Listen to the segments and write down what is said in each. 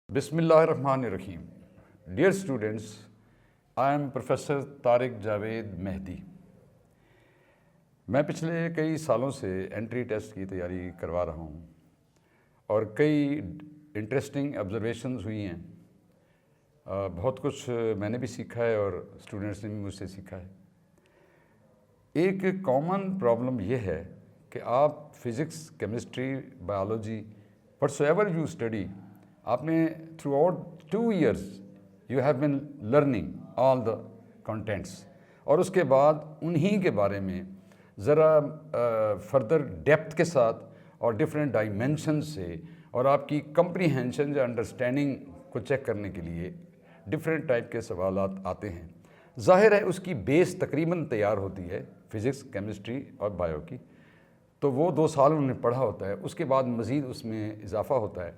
बिस्मिल्लाहिर्रहमानिर्रहीम। Dear students, I am Professor Tariq Javed Mehdi. मैं पिछले कई सालों से एंट्री टेस्ट की तैयारी करवा रहा हूँ और कई इंटरेस्टिंग ऑब्जर्वेशंस हुई हैं। बहुत कुछ मैंने भी सीखा है और स्टूडेंट्स ने भी मुझसे सीखा है। एक कॉमन प्रॉब्लम ये है कि आप physics, chemistry, biology whatsoever you study, आपने throughout 2 years you have been learning all the contents और उसके बाद उन्हीं के बारे में ज़रा फर्दर डेप्थ के साथ और डिफरेंट डायमेंशन से और आपकी कंप्रीहेंशन या अंडरस्टैंडिंग को चेक करने के लिए डिफरेंट टाइप के सवालात आते हैं। ज़ाहिर है उसकी बेस तकरीबन तैयार होती है फ़िज़िक्स, केमिस्ट्री और बायो की, तो वो 2 साल उन्होंने पढ़ा होता है। उसके बाद मज़ीद उसमें इजाफ़ा होता है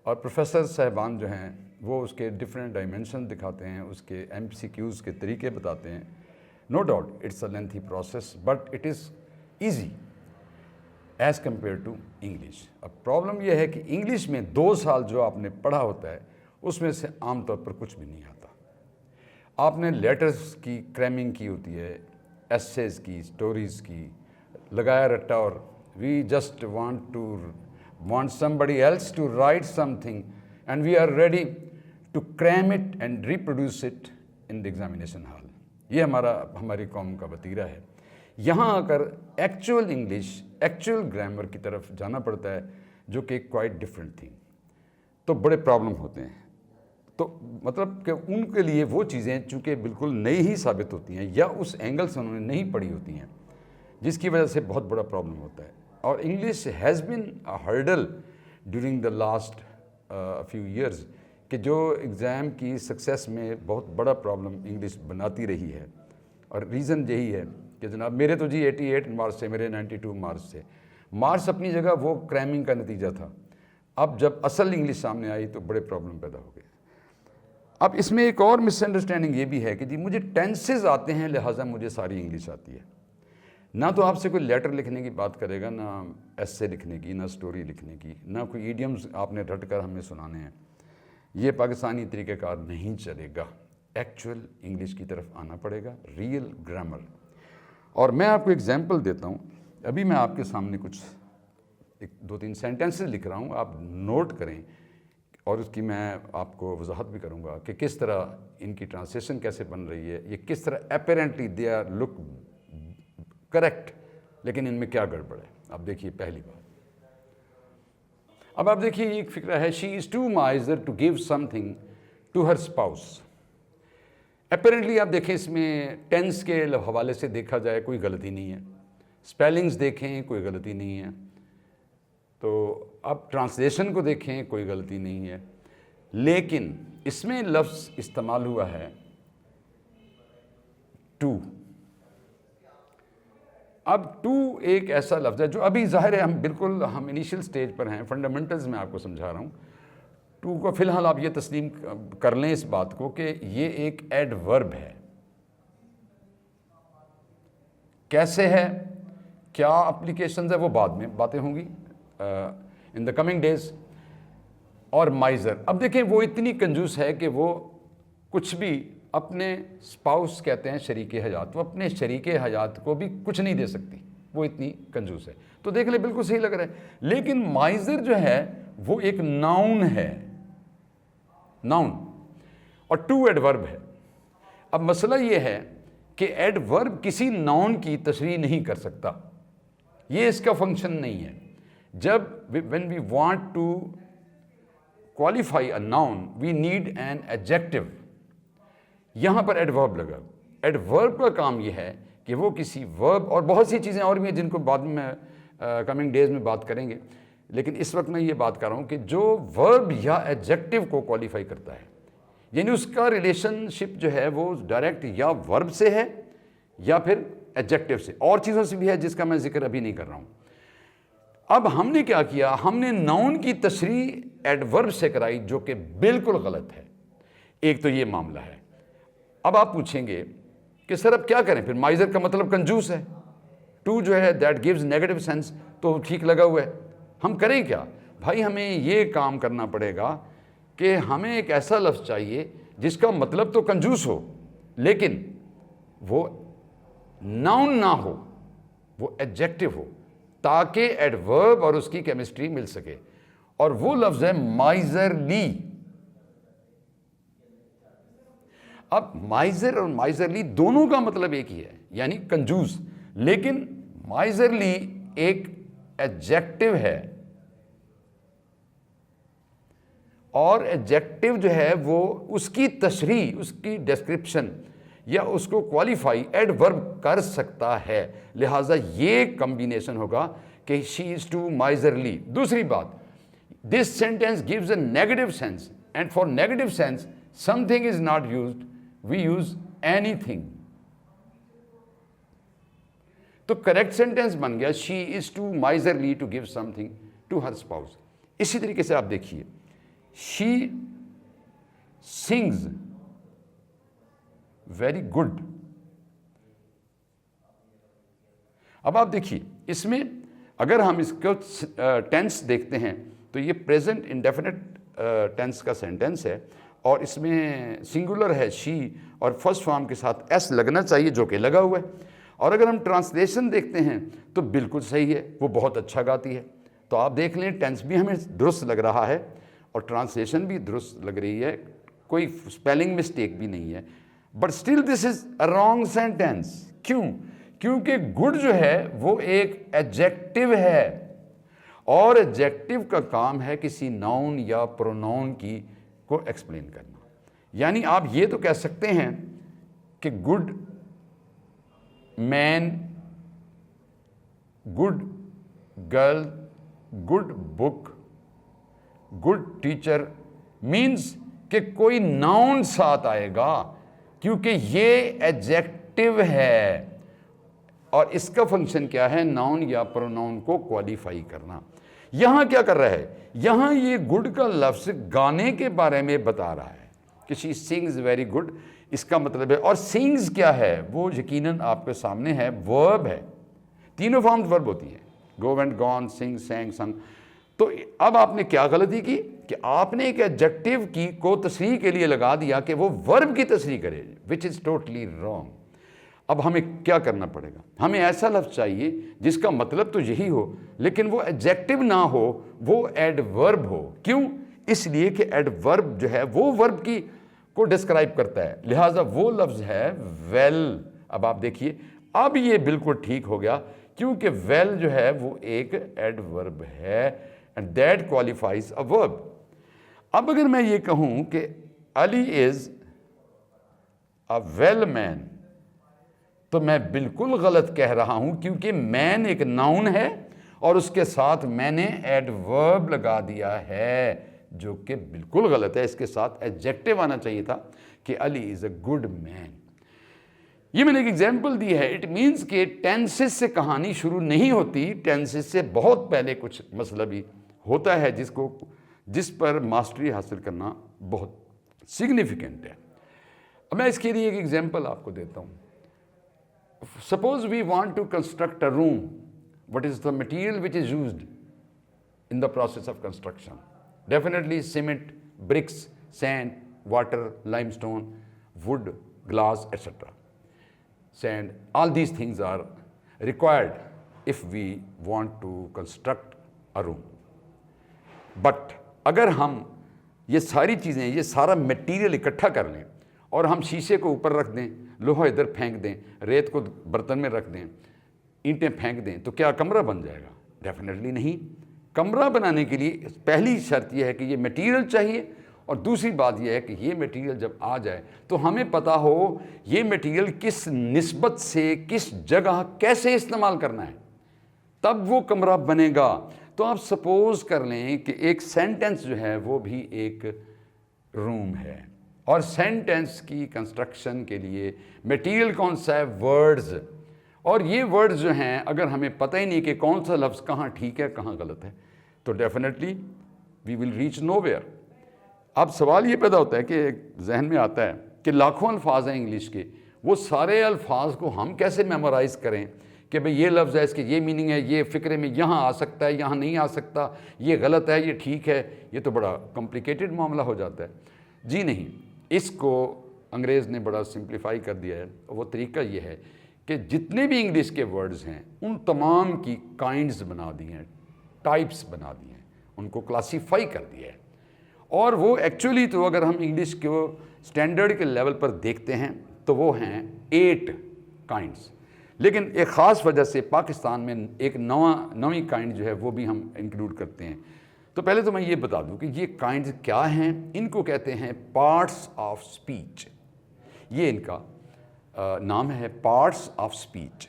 और प्रोफेसर साहबान जो हैं वो उसके डिफरेंट डायमेंशन दिखाते हैं, उसके MCQs के तरीके बताते हैं। No doubt it's a lengthy process but it is easy as compare to English. अब प्रॉब्लम यह है कि इंग्लिश में 2 साल जो आपने पढ़ा होता है उसमें से आमतौर पर कुछ भी नहीं आता। आपने लेटर्स की क्रैमिंग की होती है, एसेज की, स्टोरीज़ की, लगाया रट्टा और we just want somebody else to write something and we are ready to cram it and reproduce it in the examination hall। ये हमारी कौम का वतीरा है। यहाँ आकर एक्चुअल इंग्लिश, एक्चुअल ग्रामर की तरफ जाना पड़ता है जो कि क्वाइट डिफरेंट थिंग, तो बड़े प्रॉब्लम होते हैं। तो मतलब कि उनके लिए वो चीज़ें चूँकि बिल्कुल नई ही साबित होती हैं या उस एंगल से उन्होंने नहीं पढ़ी होती हैं, जिसकी वजह से बहुत बड़ा प्रॉब्लम होता है। और English has been a hurdle during the last few years कि जो एग्ज़ाम की सक्सेस में बहुत बड़ा प्रॉब्लम इंग्लिश बनाती रही है। और रीज़न यही है कि जनाब मेरे तो जी 88 मार्क्स थे, मेरे 92 मार्क्स थे। मार्क्स अपनी जगह वो क्रैमिंग का नतीजा था। अब जब असल इंग्लिश सामने आई तो बड़े प्रॉब्लम पैदा हो गए। अब इसमें एक और मिसअंडरस्टैंडिंग ये भी है कि जी मुझे टेंसेस आते हैं लिहाजा मुझे सारी इंग्लिश आती है। ना तो आपसे कोई लेटर लिखने की बात करेगा, ना एस्से लिखने की, ना स्टोरी लिखने की, ना कोई इडियम्स आपने रट कर हमें सुनाने हैं। ये पाकिस्तानी तरीक़ेकार नहीं चलेगा। एक्चुअल इंग्लिश की तरफ आना पड़ेगा, रियल ग्रामर। और मैं आपको एग्जांपल देता हूँ। अभी मैं आपके सामने कुछ 2-3 सेंटेंसेस लिख रहा हूँ, आप नोट करें और उसकी मैं आपको वजाहत भी करूँगा कि किस तरह इनकी ट्रांसलेशन कैसे बन रही है, ये किस तरह apparently they are look correct, लेकिन इनमें क्या गड़बड़ है। अब देखिए पहली बात, अब आप देखिए एक फिक्रा है, she is too miser to give something to her spouse. Apparently आप देखें इसमें टेंस के हवाले से देखा जाए कोई गलती नहीं है, स्पेलिंग्स देखें कोई गलती नहीं है, तो अब ट्रांसलेशन को देखें कोई गलती नहीं है, लेकिन इसमें लफ्ज़ इस्तेमाल हुआ है टू। अब टू एक ऐसा लफ्ज़ है जो अभी ज़ाहिर है हम इनिशियल स्टेज पर हैं, फंडामेंटल्स में आपको समझा रहा हूँ। टू को फ़िलहाल आप ये तस्लीम कर लें इस बात को कि ये एक एडवर्ब है। कैसे है, क्या एप्लीकेशंस है, वो बाद में बातें होंगी इन द कमिंग डेज। और माइज़र, अब देखें वो इतनी कंजूस है कि वो कुछ भी अपने स्पाउस कहते हैं शरीके हयात, वो अपने शरीके हयात को भी कुछ नहीं दे सकती, वो इतनी कंजूस है। तो देख ले बिल्कुल सही लग रहा है, लेकिन माइज़र जो है वो एक नाउन है, नाउन, और टू एडवर्ब है। अब मसला ये है कि एडवर्ब किसी नाउन की तशरीह नहीं कर सकता, ये इसका फंक्शन नहीं है। जब when we want to qualify a noun we need an adjective. यहाँ पर एडवर्ब लगा। एडवर्ब का काम यह है कि वो किसी वर्ब, और बहुत सी चीज़ें और भी हैं जिनको बाद में कमिंग डेज में बात करेंगे, लेकिन इस वक्त मैं ये बात कर रहा हूँ कि जो वर्ब या एडजेक्टिव को क्वालिफाई करता है, यानी उसका रिलेशनशिप जो है वो डायरेक्ट या वर्ब से है या फिर एडजेक्टिव से, और चीज़ों से भी है जिसका मैं जिक्र अभी नहीं कर रहा हूँ। अब हमने क्या किया, हमने नाउन की तशरीह एडवर्ब से कराई, जो कि बिल्कुल गलत है। एक तो ये मामला है। अब आप पूछेंगे कि सर अब क्या करें, फिर माइज़र का मतलब कंजूस है, टू जो है दैट गिव्स नेगेटिव सेंस, तो ठीक लगा हुआ है, हम करें क्या? भाई हमें ये काम करना पड़ेगा कि हमें एक ऐसा लफ्ज़ चाहिए जिसका मतलब तो कंजूस हो, लेकिन वो नाउन ना हो, वो एडजेक्टिव हो, ताकि एडवर्ब और उसकी केमिस्ट्री मिल सके। और वो लफ्ज़ है माइजरली। अब माइजर और माइजरली दोनों का मतलब एक ही है, यानी कंजूस, लेकिन माइजरली एक एडजेक्टिव है और एडजेक्टिव जो है वो उसकी तशरीह, उसकी डिस्क्रिप्शन या उसको क्वालिफाई एडवर्ब कर सकता है। लिहाजा ये कॉम्बिनेशन होगा कि शी इज टू माइजरली। दूसरी बात, this sentence gives a negative sense and for negative sense something is not used, we use anything. तो करेक्ट सेंटेंस बन गया she is too miserly to give something to her spouse. इसी तरीके से आप देखिए, शी सिंग्स वेरी गुड। अब आप देखिए, इसमें अगर हम इसको टेंस देखते हैं तो ये प्रेजेंट इंडेफिनिट टेंस का सेंटेंस है और इसमें सिंगुलर है शी और फर्स्ट फॉर्म के साथ एस लगना चाहिए, जो कि लगा हुआ है। और अगर हम ट्रांसलेशन देखते हैं तो बिल्कुल सही है, वो बहुत अच्छा गाती है। तो आप देख लें, टेंस भी हमें दुरुस्त लग रहा है और ट्रांसलेशन भी दुरुस्त लग रही है, कोई स्पेलिंग मिस्टेक भी नहीं है। But still this is a wrong sentence. क्यों? क्योंकि गुड जो है वो एक एडजेक्टिव है और एडजेक्टिव का काम है किसी नाउन या प्रोनाउन की को एक्सप्लेन करना। यानी आप ये तो कह सकते हैं कि good man, good girl, good book, good teacher means कि कोई नाउन साथ आएगा, क्योंकि ये एडजेक्टिव है और इसका फंक्शन क्या है? नाउन या प्रोनाउन को क्वालिफाई करना। यहां क्या कर रहा है? यहां ये गुड का लफ्ज गाने के बारे में बता रहा है कि शी सिंग्स वेरी गुड। इसका मतलब है, और सिंग्स क्या है? वो यकीनन आपके सामने है, वर्ब है। तीनों फॉर्म्स वर्ब होती है, गो वेंट, गॉन, सिंग, सैंग, संग। तो अब आपने क्या गलती की कि आपने एक एडजेक्टिव की को तस्रीह के लिए लगा दिया कि वो वर्ब की तस्रीह करे, विच इज टोटली रॉन्ग। अब हमें क्या करना पड़ेगा? हमें ऐसा लफ्ज़ चाहिए जिसका मतलब तो यही हो, लेकिन वो एडजेक्टिव ना हो, वो एडवर्ब हो। क्यों? इसलिए कि एडवर्ब जो है वो वर्ब की को डिस्क्राइब करता है, लिहाजा वो लफ्ज़ है वेल। अब आप देखिए, अब ये बिल्कुल ठीक हो गया, क्योंकि वेल जो है वो एक एडवर्ब है and that qualifies a verb. अब अगर मैं ये कहूं कि Ali is a well man, तो मैं बिल्कुल गलत कह रहा हूं, क्योंकि मैन एक नाउन है और उसके साथ मैंने एडवर्ब लगा दिया है, जो कि बिल्कुल गलत है। इसके साथ एडजेक्टिव आना चाहिए था कि Ali is a good man. ये मैंने एक एग्जाम्पल दी है। इट मीन्स कि टेंसेस से कहानी शुरू नहीं होती, टेंसेस से बहुत पहले कुछ मसला भी होता है जिस पर मास्टरी हासिल करना बहुत सिग्निफिकेंट है। अब मैं इसके लिए एक एग्जाम्पल आपको देता हूँ। Suppose we want to construct a room. What is the material which is used in the process of construction? Definitely cement, bricks, sand, water, limestone, wood, glass, etc. Sand, all these things are required if we want to construct a room. But अगर हम ये सारी चीज़ें, ये सारा material इकट्ठा कर लें और हम शीशे को ऊपर रख दें, लोहा इधर फेंक दें, रेत को बर्तन में रख दें, ईंटें फेंक दें, तो क्या कमरा बन जाएगा? डेफिनेटली नहीं। कमरा बनाने के लिए पहली शर्त यह है कि ये मटेरियल चाहिए, और दूसरी बात यह है कि ये मटेरियल जब आ जाए तो हमें पता हो ये मटेरियल किस निस्बत से, किस जगह, कैसे इस्तेमाल करना है, तब वो कमरा बनेगा। तो आप सपोज कर लें कि एक सेंटेंस जो है वो भी एक रूम है, और सेंटेंस की कंस्ट्रक्शन के लिए मटेरियल कौन सा है? वर्ड्स। और ये वर्ड्स जो हैं, अगर हमें पता ही नहीं कि कौन सा लफ्ज़ कहाँ ठीक है कहाँ गलत है, तो definitely we will reach nowhere. अब सवाल ये पैदा होता है कि जहन में आता है कि लाखों अल्फाज हैं इंग्लिश के, वो सारे अल्फाज को हम कैसे मेमोराइज़ करें कि भाई ये लफ्ज़ है, इसके ये मीनिंग है, ये फ़िक्रे में यहाँ आ सकता है, यहाँ नहीं आ सकता, ये गलत है, ये ठीक है। ये तो बड़ा कॉम्प्लिकेटेड मामला हो जाता है। जी नहीं, इसको अंग्रेज़ ने बड़ा सिंप्लीफाई कर दिया है। वो तरीका ये है कि जितने भी इंग्लिश के वर्ड्स हैं उन तमाम की काइंड्स बना दी हैं, टाइप्स बना दी हैं, उनको क्लासीफाई कर दिया है। और वो एक्चुअली तो अगर हम इंग्लिश को स्टैंडर्ड के लेवल पर देखते हैं तो वो हैं 8 काइंड्स। लेकिन एक ख़ास वजह से पाकिस्तान में एक नई काइंड जो है वो भी हम इंक्लूड करते हैं। तो पहले तो मैं ये बता दूं कि ये काइंड्स क्या हैं। इनको कहते हैं पार्ट्स ऑफ स्पीच। ये इनका नाम है, पार्ट्स ऑफ स्पीच।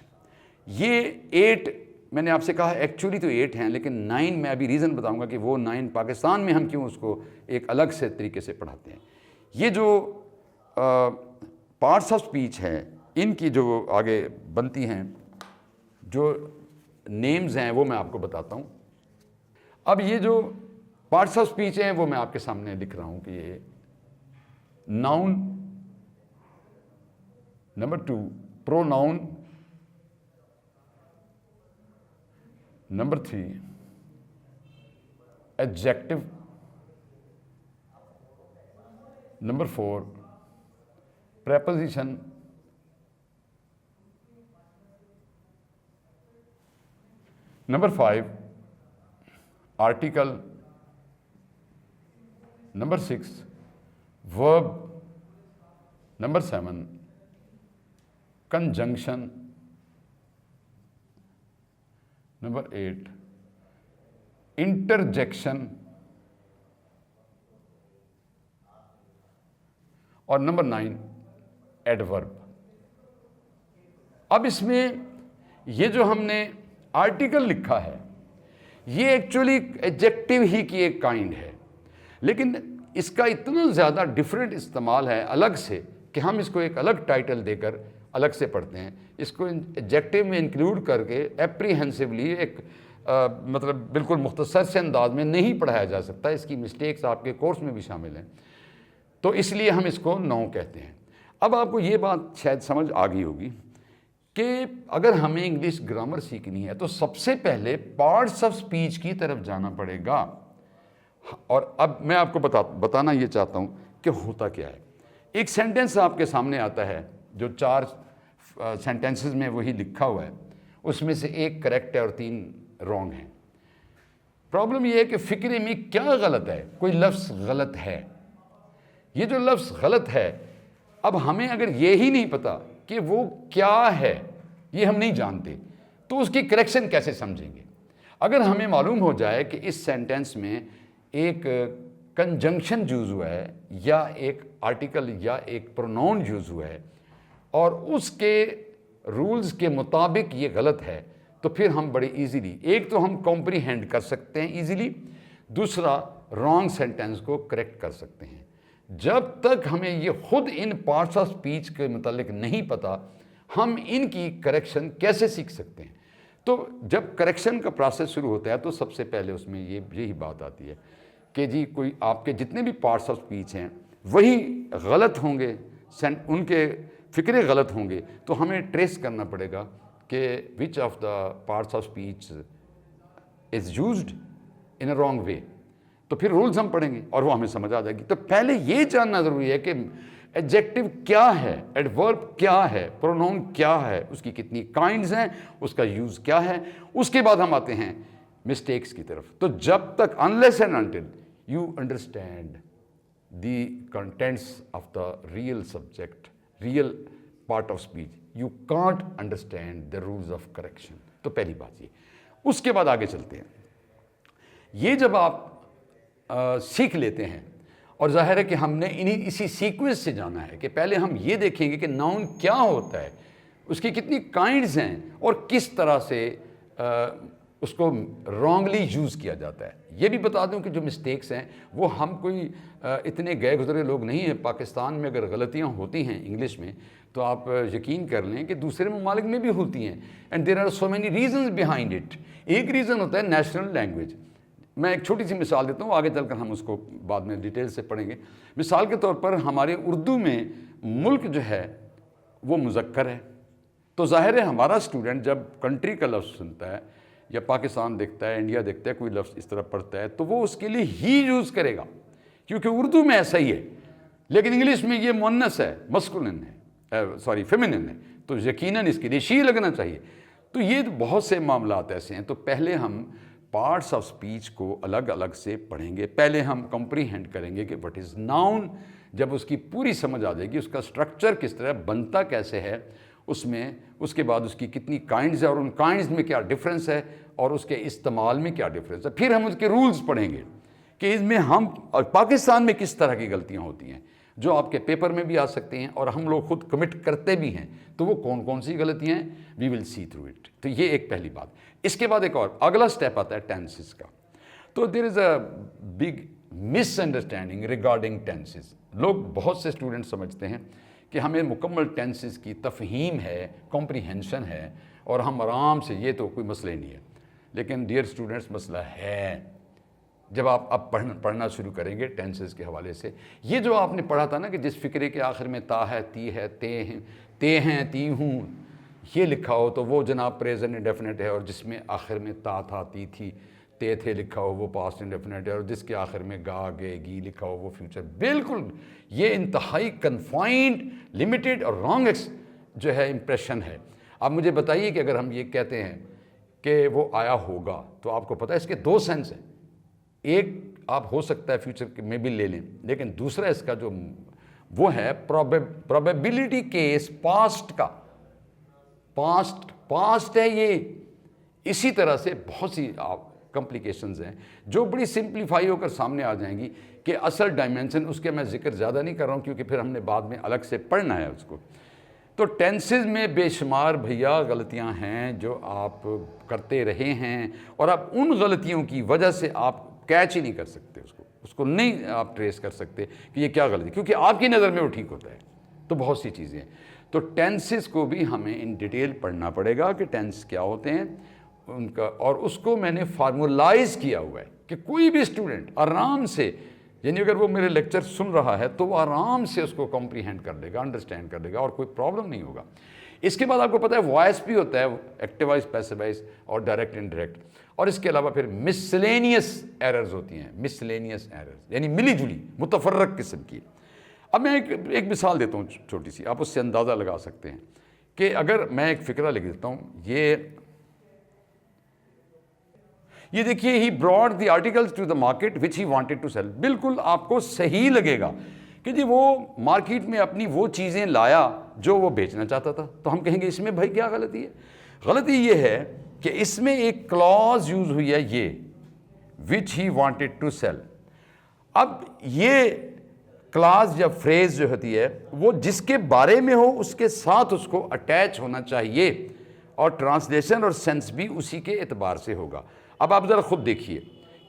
ये 8 मैंने आपसे कहा एक्चुअली तो 8 हैं, लेकिन 9 मैं अभी रीज़न बताऊंगा कि वो 9 पाकिस्तान में हम क्यों उसको एक अलग से तरीके से पढ़ाते हैं। ये जो पार्ट्स ऑफ स्पीच हैं, इनकी जो आगे बनती हैं जो नेम्स हैं वो मैं आपको बताता हूँ। अब ये जो पार्ट्स ऑफ स्पीच हैं वो मैं आपके सामने लिख रहा हूँ कि ये noun, number 2 pronoun, number 3 adjective, number 4 preposition, number 5 article, number 6 verb, number 7 conjunction, number 8 interjection और नंबर 9 एडवर्ब। अब इसमें ये जो हमने आर्टिकल लिखा है ये एक्चुअली एडजेक्टिव ही की एक काइंड है, लेकिन इसका इतना ज़्यादा डिफरेंट इस्तेमाल है अलग से कि हम इसको एक अलग टाइटल देकर अलग से पढ़ते हैं। इसको एडजेक्टिव में इंक्लूड करके एप्रीहेंसिवली एक मतलब बिल्कुल मुख्तसर से अंदाज में नहीं पढ़ाया जा सकता। इसकी मिस्टेक्स आपके कोर्स में भी शामिल हैं, तो इसलिए हम इसको 9 कहते हैं। अब आपको ये बात शायद समझ आ गई होगी कि अगर हमें इंग्लिश ग्रामर सीखनी है तो सबसे पहले पार्ट्स ऑफ स्पीच की तरफ जाना पड़ेगा। और अब मैं आपको बताना ये चाहता हूँ कि होता क्या है। एक सेंटेंस आपके सामने आता है जो 4 सेंटेंसेस में वही लिखा हुआ है, उसमें से एक करेक्ट है और 3 रॉन्ग हैं। प्रॉब्लम ये है कि फ़िक्रे में क्या गलत है, कोई लफ्ज़ गलत है। ये जो लफ्ज़ गलत है, अब हमें अगर ये ही नहीं पता कि वो क्या है, ये हम नहीं जानते, तो उसकी करेक्शन कैसे समझेंगे। अगर हमें मालूम हो जाए कि इस सेंटेंस में एक कंजंक्शन यूज़ हुआ है या एक आर्टिकल या एक प्रोनाउन यूज़ हुआ है और उसके रूल्स के मुताबिक ये गलत है, तो फिर हम बड़े इजीली एक तो हम कॉम्प्रीहेंड कर सकते हैं इजीली, दूसरा रॉन्ग सेंटेंस को करेक्ट कर सकते हैं। जब तक हमें ये खुद इन पार्ट्स ऑफ स्पीच के मुतालिक नहीं पता, हम इनकी करेक्शन कैसे सीख सकते हैं। तो जब करेक्शन का प्रोसेस शुरू होता है तो सबसे पहले उसमें यही बात आती है कि जी कोई आपके जितने भी पार्ट्स ऑफ स्पीच हैं वही गलत होंगे, उनके फ़िक्रे गलत होंगे, तो हमें ट्रेस करना पड़ेगा कि which of the parts of speech is used in a wrong way. तो फिर रूल्स हम पढ़ेंगे और वो हमें समझ आ जाएगी। तो पहले ये जानना ज़रूरी है कि एडजेक्टिव क्या है, एडवर्ब क्या है, प्रोनाउन क्या है, उसकी कितनी काइंड्स हैं, उसका यूज़ क्या है। उसके बाद हम आते हैं मिस्टेक्स की तरफ। तो जब तक unless and until you understand the contents of the real subject, real part of speech, you can't understand the rules of correction. तो पहली बात ये। उसके बाद आगे चलते हैं। ये जब आप सीख लेते हैं, और जाहिर है कि हमने इसी सीक्वेंस से जाना है कि पहले हम ये देखेंगे कि नाउन क्या होता है, उसकी कितनी काइंड्स हैं और किस तरह से उसको रॉन्गली यूज़ किया जाता है। ये भी बता दूं कि जो मिस्टेक्स हैं वो हम कोई इतने गए गुजरे लोग नहीं हैं। पाकिस्तान में अगर गलतियां होती हैं इंग्लिश में तो आप यकीन कर लें कि दूसरे ममालिक में भी होती हैं, and there are so many reasons behind it. एक रीज़न होता है नेशनल लैंग्वेज। मैं एक छोटी सी मिसाल देता हूँ, आगे चलकर हम उसको बाद में डिटेल से पढ़ेंगे। मिसाल के तौर पर हमारे उर्दू में मुल्क जो है वो मुज़क्कर है, तो जाहिर है हमारा स्टूडेंट जब कंट्री का लफ्ज़ सुनता है या पाकिस्तान देखता है, इंडिया देखता है, कोई लफ्ज़ इस तरह पढ़ता है तो वो उसके लिए ही यूज़ करेगा, क्योंकि उर्दू में ऐसा ही है। लेकिन इंग्लिश में ये मुअन्नस है, मस्कुलिन है, सॉरी फेमिनिन है, तो यकीनन इसके लिए शी लगना चाहिए। तो ये बहुत से मामलात ऐसे हैं। तो पहले हम पार्ट्स ऑफ स्पीच को अलग अलग से पढ़ेंगे। पहले हम कॉम्प्रीहेंड करेंगे कि व्हाट इज़ नाउन। जब उसकी पूरी समझ आ जाएगी, उसका स्ट्रक्चर किस तरह बनता कैसे है उसमें, उसके बाद उसकी कितनी काइंड्स है और उन काइंड्स में क्या डिफरेंस है और उसके इस्तेमाल में क्या डिफरेंस है। फिर हम उसके रूल्स पढ़ेंगे कि इसमें हम और पाकिस्तान में किस तरह की गलतियाँ होती हैं जो आपके पेपर में भी आ सकती हैं और हम लोग खुद कमिट करते भी हैं। तो वो कौन कौन सी गलतियाँ हैं, we will see through it. तो ये एक पहली बात। इसके बाद एक और अगला स्टेप आता है टेंसेस का। तो there is a big misunderstanding regarding tenses. लोग, बहुत से स्टूडेंट समझते हैं कि हमें मुकम्मल टेंसेस की तफहीम है, कॉम्प्रीहेंशन है और हम आराम से, ये तो कोई मसला ही नहीं है। लेकिन डियर स्टूडेंट्स, मसला है। जब आप अब पढ़ना शुरू करेंगे टेंसेस के हवाले से, ये जो आपने पढ़ा था ना कि जिस फ़िक्रे के आखिर में ता है, ती है, ते हैं, ती हूँ, ये लिखा हो तो वो जनाब प्रेजेंट इंडेफिनिट है, और जिसमें आखिर में ता था, ती थी, ते थे लिखा हो वो पास्ट इंडेफिनिट है, और जिसके आखिर में गा, गे, गी लिखा हो वो फ्यूचर। बिल्कुल ये इंतहाई कन्फाइंड, लिमिटेड और रॉन्ग जो है इम्प्रेशन है। आप मुझे बताइए कि अगर हम ये कहते हैं कि वो आया होगा, तो आपको पता है इसके दो सेंस हैं। एक आप हो सकता है फ्यूचर में भी ले लें, लेकिन दूसरा इसका जो वो है प्रोबेबिलिटी केस पास्ट का, पास्ट है ये। इसी तरह से बहुत सी कॉम्प्लिकेशंस हैं जो बड़ी सिंप्लीफाई होकर सामने आ जाएंगी कि असल डायमेंशन उसके मैं जिक्र ज़्यादा नहीं कर रहा हूँ, क्योंकि फिर हमने बाद में अलग से पढ़ना है उसको। तो टेंसेस में बेशुमार भैया गलतियाँ हैं जो आप करते रहे हैं, और आप उन गलतियों की वजह से आप कैच ही नहीं कर सकते उसको नहीं आप ट्रेस कर सकते कि ये क्या गलती, क्योंकि आपकी नज़र में वो ठीक होता है। तो बहुत सी चीज़ें हैं। तो टेंसेस को भी हमें इन डिटेल पढ़ना पड़ेगा कि टेंस क्या होते हैं उनका, और उसको मैंने फार्मूलाइज किया हुआ है कि कोई भी स्टूडेंट आराम से, यानी अगर वो मेरे लेक्चर सुन रहा है तो वो आराम से उसको कॉम्प्रीहेंड कर लेगा, अंडरस्टैंड कर लेगा, और कोई प्रॉब्लम नहीं होगा। इसके बाद आपको पता है वॉइस भी होता है, एक्टिव वॉइस, पैसिव वॉइस और डायरेक्ट इनडायरेक्ट। और इसके अलावा फिर मिसलेनियस एरर्स होती हैं, मिसलेनियस एरर्स यानी मिली जुली मुतफर्रक किस्म की। अब मैं एक मिसाल देता हूँ छोटी सी, आप उससे अंदाज़ा लगा सकते हैं कि अगर मैं एक फ़िक्रा लिख देता हूँ, ये देखिए, he brought the articles to the market which he wanted to sell. बिल्कुल आपको सही लगेगा कि जी वो मार्केट में अपनी वो चीज़ें लाया जो वो बेचना चाहता था। तो हम कहेंगे इसमें भाई क्या गलती है? गलती ये है कि इसमें एक क्लॉज यूज़ हुई है, ये विच ही वांटेड टू सेल। अब ये क्लॉज या फ्रेज जो होती है वो जिसके बारे में हो उसके साथ उसको अटैच होना चाहिए, और ट्रांसलेशन और सेंस भी उसी के एतबार से होगा। अब आप ज़रा खुद देखिए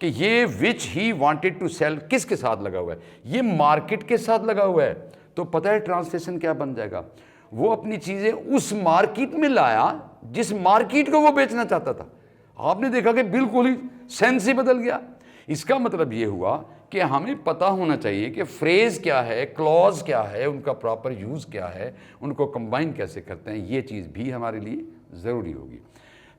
कि ये विच ही वांटेड टू सेल किसके साथ लगा हुआ है? ये मार्केट के साथ लगा हुआ है। तो पता है ट्रांसलेशन क्या बन जाएगा? वो अपनी चीज़ें उस मार्केट में लाया जिस मार्केट को वो बेचना चाहता था। आपने देखा कि बिल्कुल ही सेंस ही बदल गया। इसका मतलब ये हुआ कि हमें पता होना चाहिए कि फ्रेज क्या है, क्लॉज क्या है, उनका प्रॉपर यूज़ क्या है, उनको कंबाइन कैसे करते हैं, ये चीज़ भी हमारे लिए ज़रूरी होगी।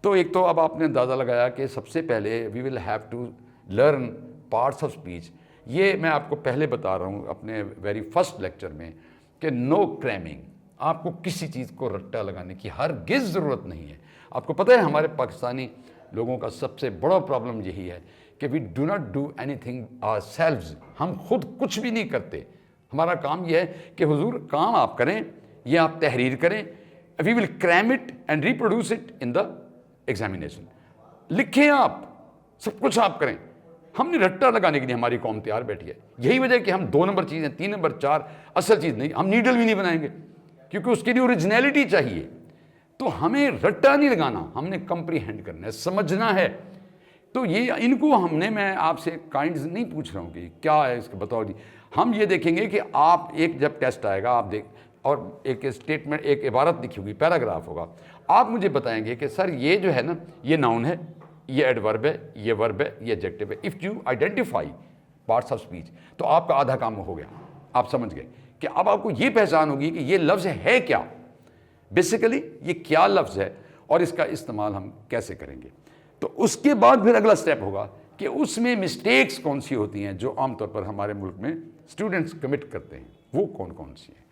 तो एक तो अब आपने अंदाज़ा लगाया कि सबसे पहले we will have to learn parts of speech. ये मैं आपको पहले बता रहा हूँ अपने वेरी फर्स्ट लेक्चर में कि नो क्रैमिंग, आपको किसी चीज़ को रट्टा लगाने की हरगिज़ ज़रूरत नहीं है। आपको पता है हमारे पाकिस्तानी लोगों का सबसे बड़ा प्रॉब्लम यही है कि we do not do anything ourselves. हम खुद कुछ भी नहीं करते। हमारा काम यह है कि हुजूर काम आप करें या आप तहरीर करें, we will cram it and reproduce it in the examination. लिखें आप, सब कुछ आप करें। हमने रट्टा लगाने के लिए हमारी कौम तैयार बैठी है। यही वजह है कि हम 2 नंबर चीज़ें, 3 नंबर 4 असल चीज़ नहीं, हम नीडल भी नहीं बनाएंगे क्योंकि उसके लिए ओरिजिनलिटी चाहिए। तो हमें रट्टा नहीं लगाना, हमने कंप्रीहेंड करना है, समझना है। तो ये इनको हमने, मैं आपसे काइंड्स नहीं पूछ रहा हूँ कि क्या है इसका बताओ जी। हम ये देखेंगे कि आप एक जब टेस्ट आएगा आप देख, और एक स्टेटमेंट, एक इबारत लिखी होगी, पैराग्राफ होगा, आप मुझे बताएंगे कि सर ये जो है ना, ये नाउन है, ये एडवर्ब है, ये वर्ब है, ये एडजेक्टिव है। If you identify parts of speech तो आपका आधा काम हो गया। आप समझ गए कि अब आपको ये पहचान होगी कि ये लफ्ज़ है क्या। बेसिकली ये क्या लफ्ज़ है और इसका इस्तेमाल हम कैसे करेंगे। तो उसके बाद फिर अगला स्टेप होगा कि उसमें मिस्टेक्स कौन सी होती हैं जो आमतौर पर हमारे मुल्क में स्टूडेंट्स कमिट करते हैं, वो कौन कौन सी हैं।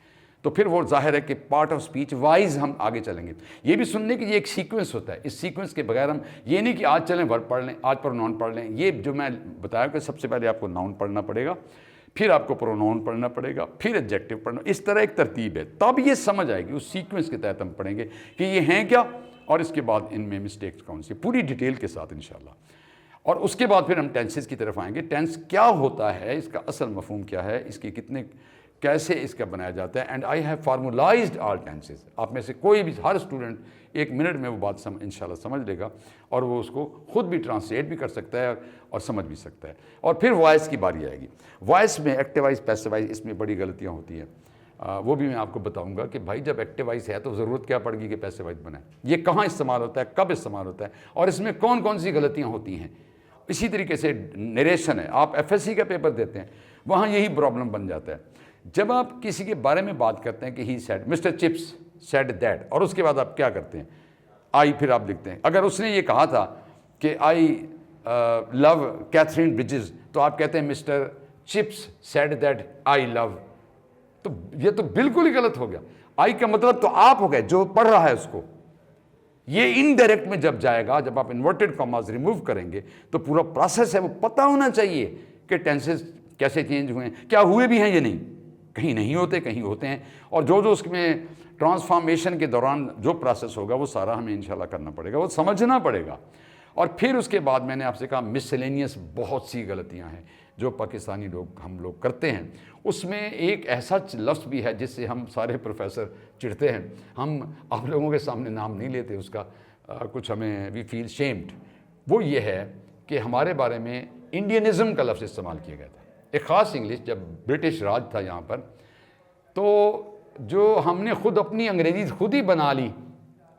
तो फिर वो जाहिर है कि पार्ट ऑफ स्पीच वाइज हम आगे चलेंगे। ये भी सुनने की ये एक सीक्वेंस होता है, इस सीक्वेंस के बगैर हम ये नहीं कि आज चलें वर्ब पढ़ लें, आज प्रोनाउन पढ़ लें। ये जो मैं बताया कि सबसे पहले आपको नाउन पढ़ना पड़ेगा, फिर आपको प्रोनाउन पढ़ना पड़ेगा, फिर एडजेक्टिव पढ़ना, इस तरह एक तरतीब है, तब ये समझ आएगी। उस सीक्वेंस के तहत हम पढ़ेंगे कि ये हैं क्या और इसके बाद इनमें मिस्टेक्स कौन सी, पूरी डिटेल के साथ इंशाल्लाह। और उसके बाद फिर हम टेंसेस की तरफ आएंगे। टेंस क्या होता है, इसका असल मफहूम क्या है, इसके कितने कैसे इसका बनाया जाता है। And I have formulised all tenses. आप में से कोई भी, हर स्टूडेंट 1 मिनट में वो बात इंशाल्लाह समझ लेगा और वो उसको खुद भी ट्रांसलेट भी कर सकता है और समझ भी सकता है। और फिर वॉइस की बारी आएगी। वॉइस में एक्टिवाइज पैसिवाइज, इसमें बड़ी गलतियाँ होती हैं, वो भी मैं आपको बताऊंगा कि भाई जब एक्टिवाइज है तो ज़रूरत क्या पड़ेगी कि पैसिवाइज बनाए, ये कहाँ इस्तेमाल होता है, कब इस्तेमाल होता है और इसमें कौन कौन सी गलतियाँ होती हैं। इसी तरीके से नरेशन है, आप FSC का पेपर देते हैं, वहाँ यही प्रॉब्लम बन जाता है। जब आप किसी के बारे में बात करते हैं कि he said, mister chips said that, और उसके बाद आप क्या करते हैं, आई, फिर आप लिखते हैं। अगर उसने ये कहा था कि आई लव कैथरीन ब्रिजेस, तो आप कहते हैं mister chips said that I love. तो ये तो बिल्कुल ही गलत हो गया। आई का मतलब तो आप हो गए जो पढ़ रहा है उसको। ये इनडायरेक्ट में जब जाएगा, जब आप इन्वर्टेड कॉमास रिमूव करेंगे, तो पूरा प्रोसेस है वो पता होना चाहिए कि टेंसेस कैसे चेंज हुए हैं, क्या हुए भी हैं ये नहीं, कहीं नहीं होते, कहीं होते हैं। और जो जो उसमें ट्रांसफॉर्मेशन के दौरान जो प्रोसेस होगा वो सारा हमें इंशाल्लाह करना पड़ेगा, वो समझना पड़ेगा। और फिर उसके बाद मैंने आपसे कहा मिसलेनियस बहुत सी गलतियां हैं जो पाकिस्तानी लोग, हम लोग करते हैं। उसमें एक ऐसा लफ्ज़ भी है जिससे हम सारे प्रोफेसर चिढ़ते हैं, हम आप लोगों के सामने नाम नहीं लेते उसका, कुछ हमें वी फील शेम्ड। वो ये है कि हमारे बारे में इंडियनिज़म का लफ्ज़ इस्तेमाल किया गया था। एक ख़ास इंग्लिश, जब ब्रिटिश राज था यहाँ पर, तो जो हमने खुद अपनी अंग्रेज़ी खुद ही बना ली,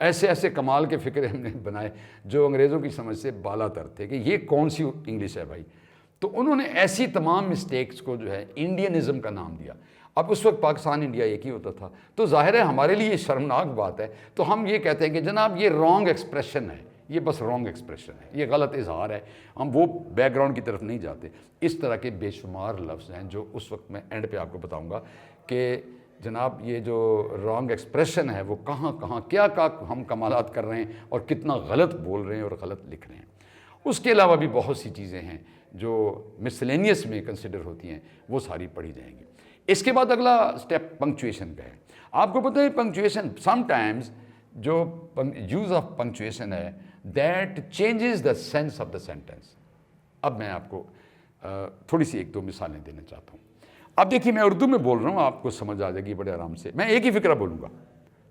ऐसे ऐसे कमाल के फ़िक्रे हमने बनाए जो अंग्रेज़ों की समझ से बालातर थे कि ये कौन सी इंग्लिश है भाई। तो उन्होंने ऐसी तमाम मिस्टेक्स को जो है इंडियनिज़म का नाम दिया। अब उस वक्त पाकिस्तान इंडिया एक ही होता था, तो ज़ाहिर है हमारे लिए ये शर्मनाक बात है। तो हम ये कहते हैं कि जनाब ये रॉन्ग एक्सप्रेशन है, ये बस रॉन्ग एक्सप्रेशन है, ये गलत इजहार है। हम वो बैकग्राउंड की तरफ नहीं जाते। इस तरह के बेशुमार लफ्ज़ हैं जो उस वक्त मैं एंड पे आपको बताऊंगा कि जनाब ये जो रॉन्ग एक्सप्रेशन है वो कहाँ कहाँ क्या क्या हम कमालात कर रहे हैं और कितना गलत बोल रहे हैं और गलत लिख रहे हैं। उसके अलावा भी बहुत सी चीज़ें हैं जो मिसलेनियस में कंसिडर होती हैं, वो सारी पढ़ी जाएंगी। इसके बाद अगला स्टेप पंक्चुएशन का है। आपको पता है पंक्चुएशन समटाइम्स जो यूज़ ऑफ पंक्चुएशन है that changes the sense of the sentence. अब मैं आपको थोड़ी सी 1-2 मिसालें देना चाहता हूँ। अब देखिए मैं उर्दू में बोल रहा हूँ, आपको समझ आ जाएगी बड़े आराम से। मैं एक ही फ़िक्रा बोलूँगा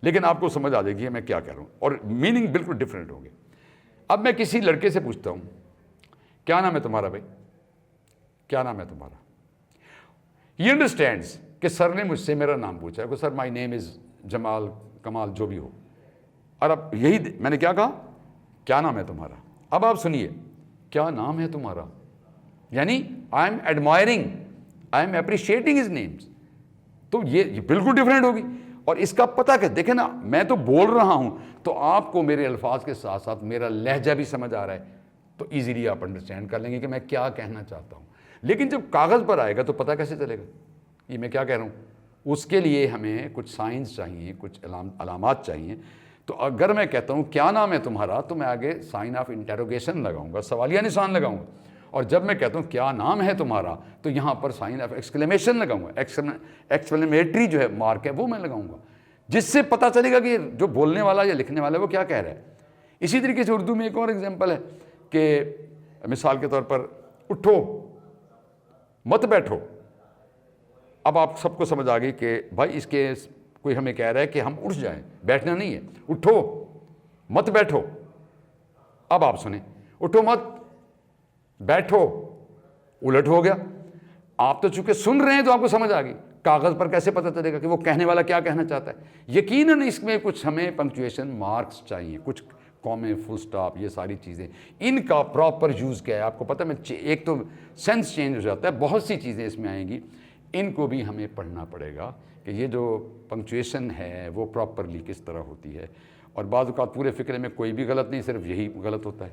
लेकिन आपको समझ आ जाएगी मैं क्या कह रहा हूँ और मीनिंग बिल्कुल डिफरेंट होंगे। अब मैं किसी लड़के से पूछता हूँ, क्या नाम है तुम्हारा भाई, क्या नाम है तुम्हारा। ही अंडरस्टैंड्स कि सर ने मुझसे मेरा नाम पूछा है, sir my name is Jamal, कमाल, जो भी हो। और अब यही मैंने क्या कहा, क्या नाम है तुम्हारा। अब आप सुनिए, क्या नाम है तुम्हारा, यानी I am admiring, I am appreciating his names. तो ये बिल्कुल डिफरेंट होगी। और इसका पता क्या, देखे ना, मैं तो बोल रहा हूं तो आपको मेरे अल्फाज के साथ साथ मेरा लहजा भी समझ आ रहा है, तो इजीली आप अंडरस्टैंड कर लेंगे कि मैं क्या कहना चाहता हूं। लेकिन जब कागज़ पर आएगा तो पता कैसे चलेगा ये मैं क्या कह रहा हूं। उसके लिए हमें कुछ साइंस चाहिए, कुछ अलामात चाहिए। तो अगर मैं कहता हूं क्या नाम है तुम्हारा, तो मैं आगे साइन ऑफ इंटेरोगेशन लगाऊंगा, सवालिया निशान लगाऊंगा। और जब मैं कहता हूँ क्या नाम है तुम्हारा, तो यहाँ पर साइन ऑफ एक्सक्लेमेशन लगाऊंगा, एक्सक्लेमेटरी जो है मार्क है वो मैं लगाऊंगा, जिससे पता चलेगा कि जो बोलने वाला या लिखने वाला है वो क्या कह रहा है। इसी तरीके से उर्दू में एक और एग्जांपल है कि मिसाल के तौर पर उठो मत बैठो। अब आप सबको समझ आ गई कि भाई इसके कोई हमें कह रहा है कि हम उठ जाएं, बैठना नहीं है, उठो मत बैठो। अब आप सुने, उठो मत बैठो उलट हो गया। आप तो चूंकि सुन रहे हैं तो आपको समझ आ गई, कागज़ पर कैसे पता चलेगा कि वो कहने वाला क्या कहना चाहता है। यकीनन इसमें कुछ हमें पंक्चुएशन मार्क्स चाहिए, कुछ कॉमे, फुल स्टॉप, ये सारी चीज़ें, इनका प्रॉपर यूज़ क्या है आपको पता। मैं एक तो सेंस चेंज हो जाता है, बहुत सी चीज़ें इसमें आएंगी, इनको भी हमें पढ़ना पड़ेगा कि ये जो पंक्चुएशन है वो प्रॉपरली किस तरह होती है। और बाज़ औक़ात पूरे फ़िक्रे में कोई भी गलत नहीं, सिर्फ यही गलत होता है।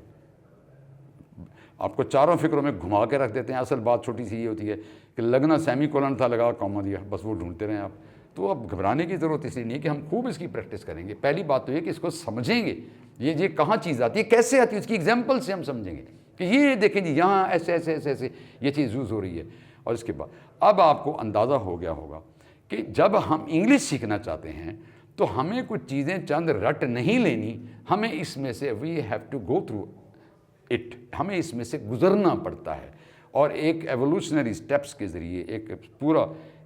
आपको चारों फ़िक्रों में घुमा के रख देते हैं। असल बात छोटी सी ये होती है कि लगना सेमीकोलन था, लगा कॉमा दिया, बस वो ढूंढते रहें आप। तो अब घबराने की ज़रूरत इसलिए नहीं है कि हम खूब इसकी प्रैक्टिस करेंगे। पहली बात तो ये कि इसको समझेंगे, ये कहाँ चीज़ आती है, कैसे आती है, उसकी एग्जाम्पल से हम समझेंगे कि ये देखें जी यहाँ ऐसे ऐसे ऐसे ऐसे ये चीज़ यूज़ हो रही है। और इसके बाद अब आपको अंदाज़ा हो गया होगा कि जब हम इंग्लिश सीखना चाहते हैं तो हमें कुछ चीज़ें चंद रट नहीं लेनी, हमें इसमें से we have to go through it, हमें इसमें से गुज़रना पड़ता है। और एक एवोल्यूशनरी स्टेप्स के ज़रिए एक पूरा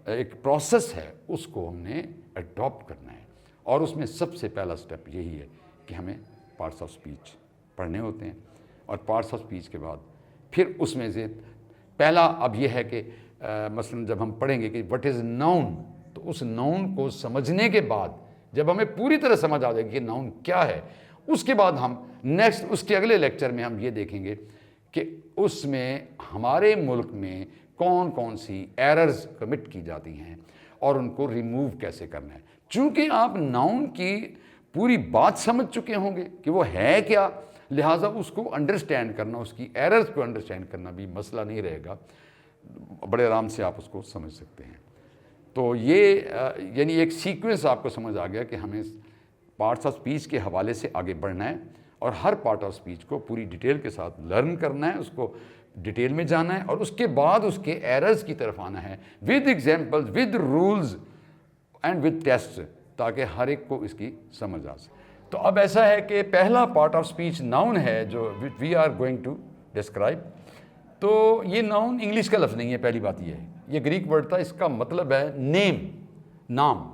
एक प्रोसेस है, उसको हमने अडॉप्ट करना है। और उसमें सबसे पहला स्टेप यही है कि हमें पार्ट्स ऑफ स्पीच पढ़ने होते हैं। और पार्ट्स ऑफ स्पीच के बाद फिर उसमें से पहला अब यह है कि मसलन जब हम पढ़ेंगे कि व्हाट इज़ नाउन, तो उस नाउन को समझने के बाद जब हमें पूरी तरह समझ आ जाएगी कि नाउन क्या है, उसके बाद हम नेक्स्ट उसके अगले लेक्चर में हम ये देखेंगे कि उसमें हमारे मुल्क में कौन कौन सी एरर्स कमिट की जाती हैं और उनको रिमूव कैसे करना है। चूँकि आप नाउन की पूरी बात समझ चुके होंगे कि वो है क्या, लिहाजा उसको अंडरस्टैंड करना, उसकी एरर्स को अंडरस्टैंड करना भी मसला नहीं रहेगा, बड़े आराम से आप उसको समझ सकते हैं। तो ये यानी एक सीक्वेंस आपको समझ आ गया कि हमें पार्ट्स ऑफ स्पीच के हवाले से आगे बढ़ना है और हर पार्ट ऑफ स्पीच को पूरी डिटेल के साथ लर्न करना है, उसको डिटेल में जाना है और उसके बाद उसके एरर्स की तरफ आना है with examples, with rules and with test, ताकि हर एक को इसकी समझ आ सके। तो अब ऐसा है कि पहला पार्ट ऑफ स्पीच नाउन है जो we are going to describe. तो ये नाउन इंग्लिश का लफ्ज़ नहीं है, पहली बात ये है, ये ग्रीक वर्ड था, इसका मतलब है नेम, नाम।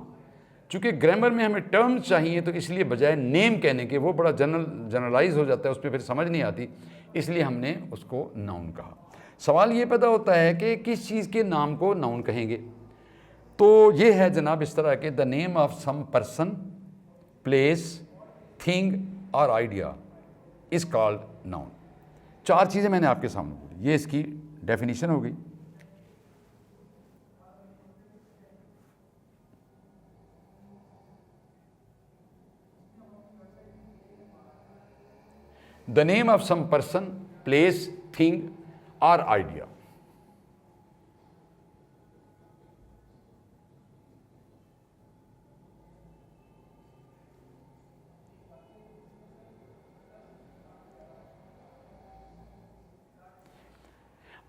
चूँकि ग्रामर में हमें टर्म्स चाहिए तो इसलिए बजाय नेम कहने के, वो बड़ा जनरलाइज हो जाता है, उस पर फिर समझ नहीं आती, इसलिए हमने उसको नाउन कहा। सवाल ये पैदा होता है कि किस चीज़ के नाम को नाउन कहेंगे। तो ये है जनाब इस तरह के the name of some person, place, thing और आइडिया इज़ कॉल्ड नाउन। चार चीज़ें मैंने आपके सामने बोली, ये इसकी डेफिनेशन हो गई। The name of some person, place, thing or idea.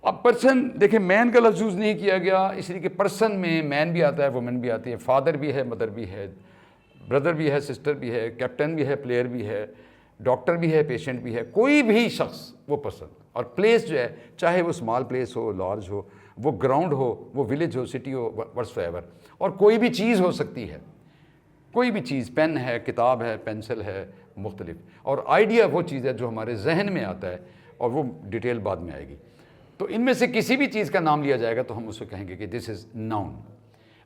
अब पर्सन देखिए, मैन का लफ्ज़ यूज़ नहीं किया गया इसलिए कि पर्सन में मैन भी आता है, वुमेन भी आती है, फादर भी है, मदर भी है, ब्रदर भी है, सिस्टर भी है, कैप्टन भी है, प्लेयर भी है, डॉक्टर भी है, पेशेंट भी है, कोई भी शख्स वो पर्सन। और प्लेस जो है, चाहे वो स्मॉल प्लेस हो, लार्ज हो, वो ग्राउंड हो, वो विलेज हो, सिटी हो, व्हाट्सएवर, और कोई भी चीज़ हो सकती है, कोई भी चीज़, पेन है, किताब है, पेंसिल है, मुख्तलिफ। और आइडिया वो चीज़ है जो हमारे जहन में आता है और वो डिटेल बाद में आएगी। तो इनमें से किसी भी चीज़ का नाम लिया जाएगा तो हम उसको कहेंगे कि दिस इज़ नाउन।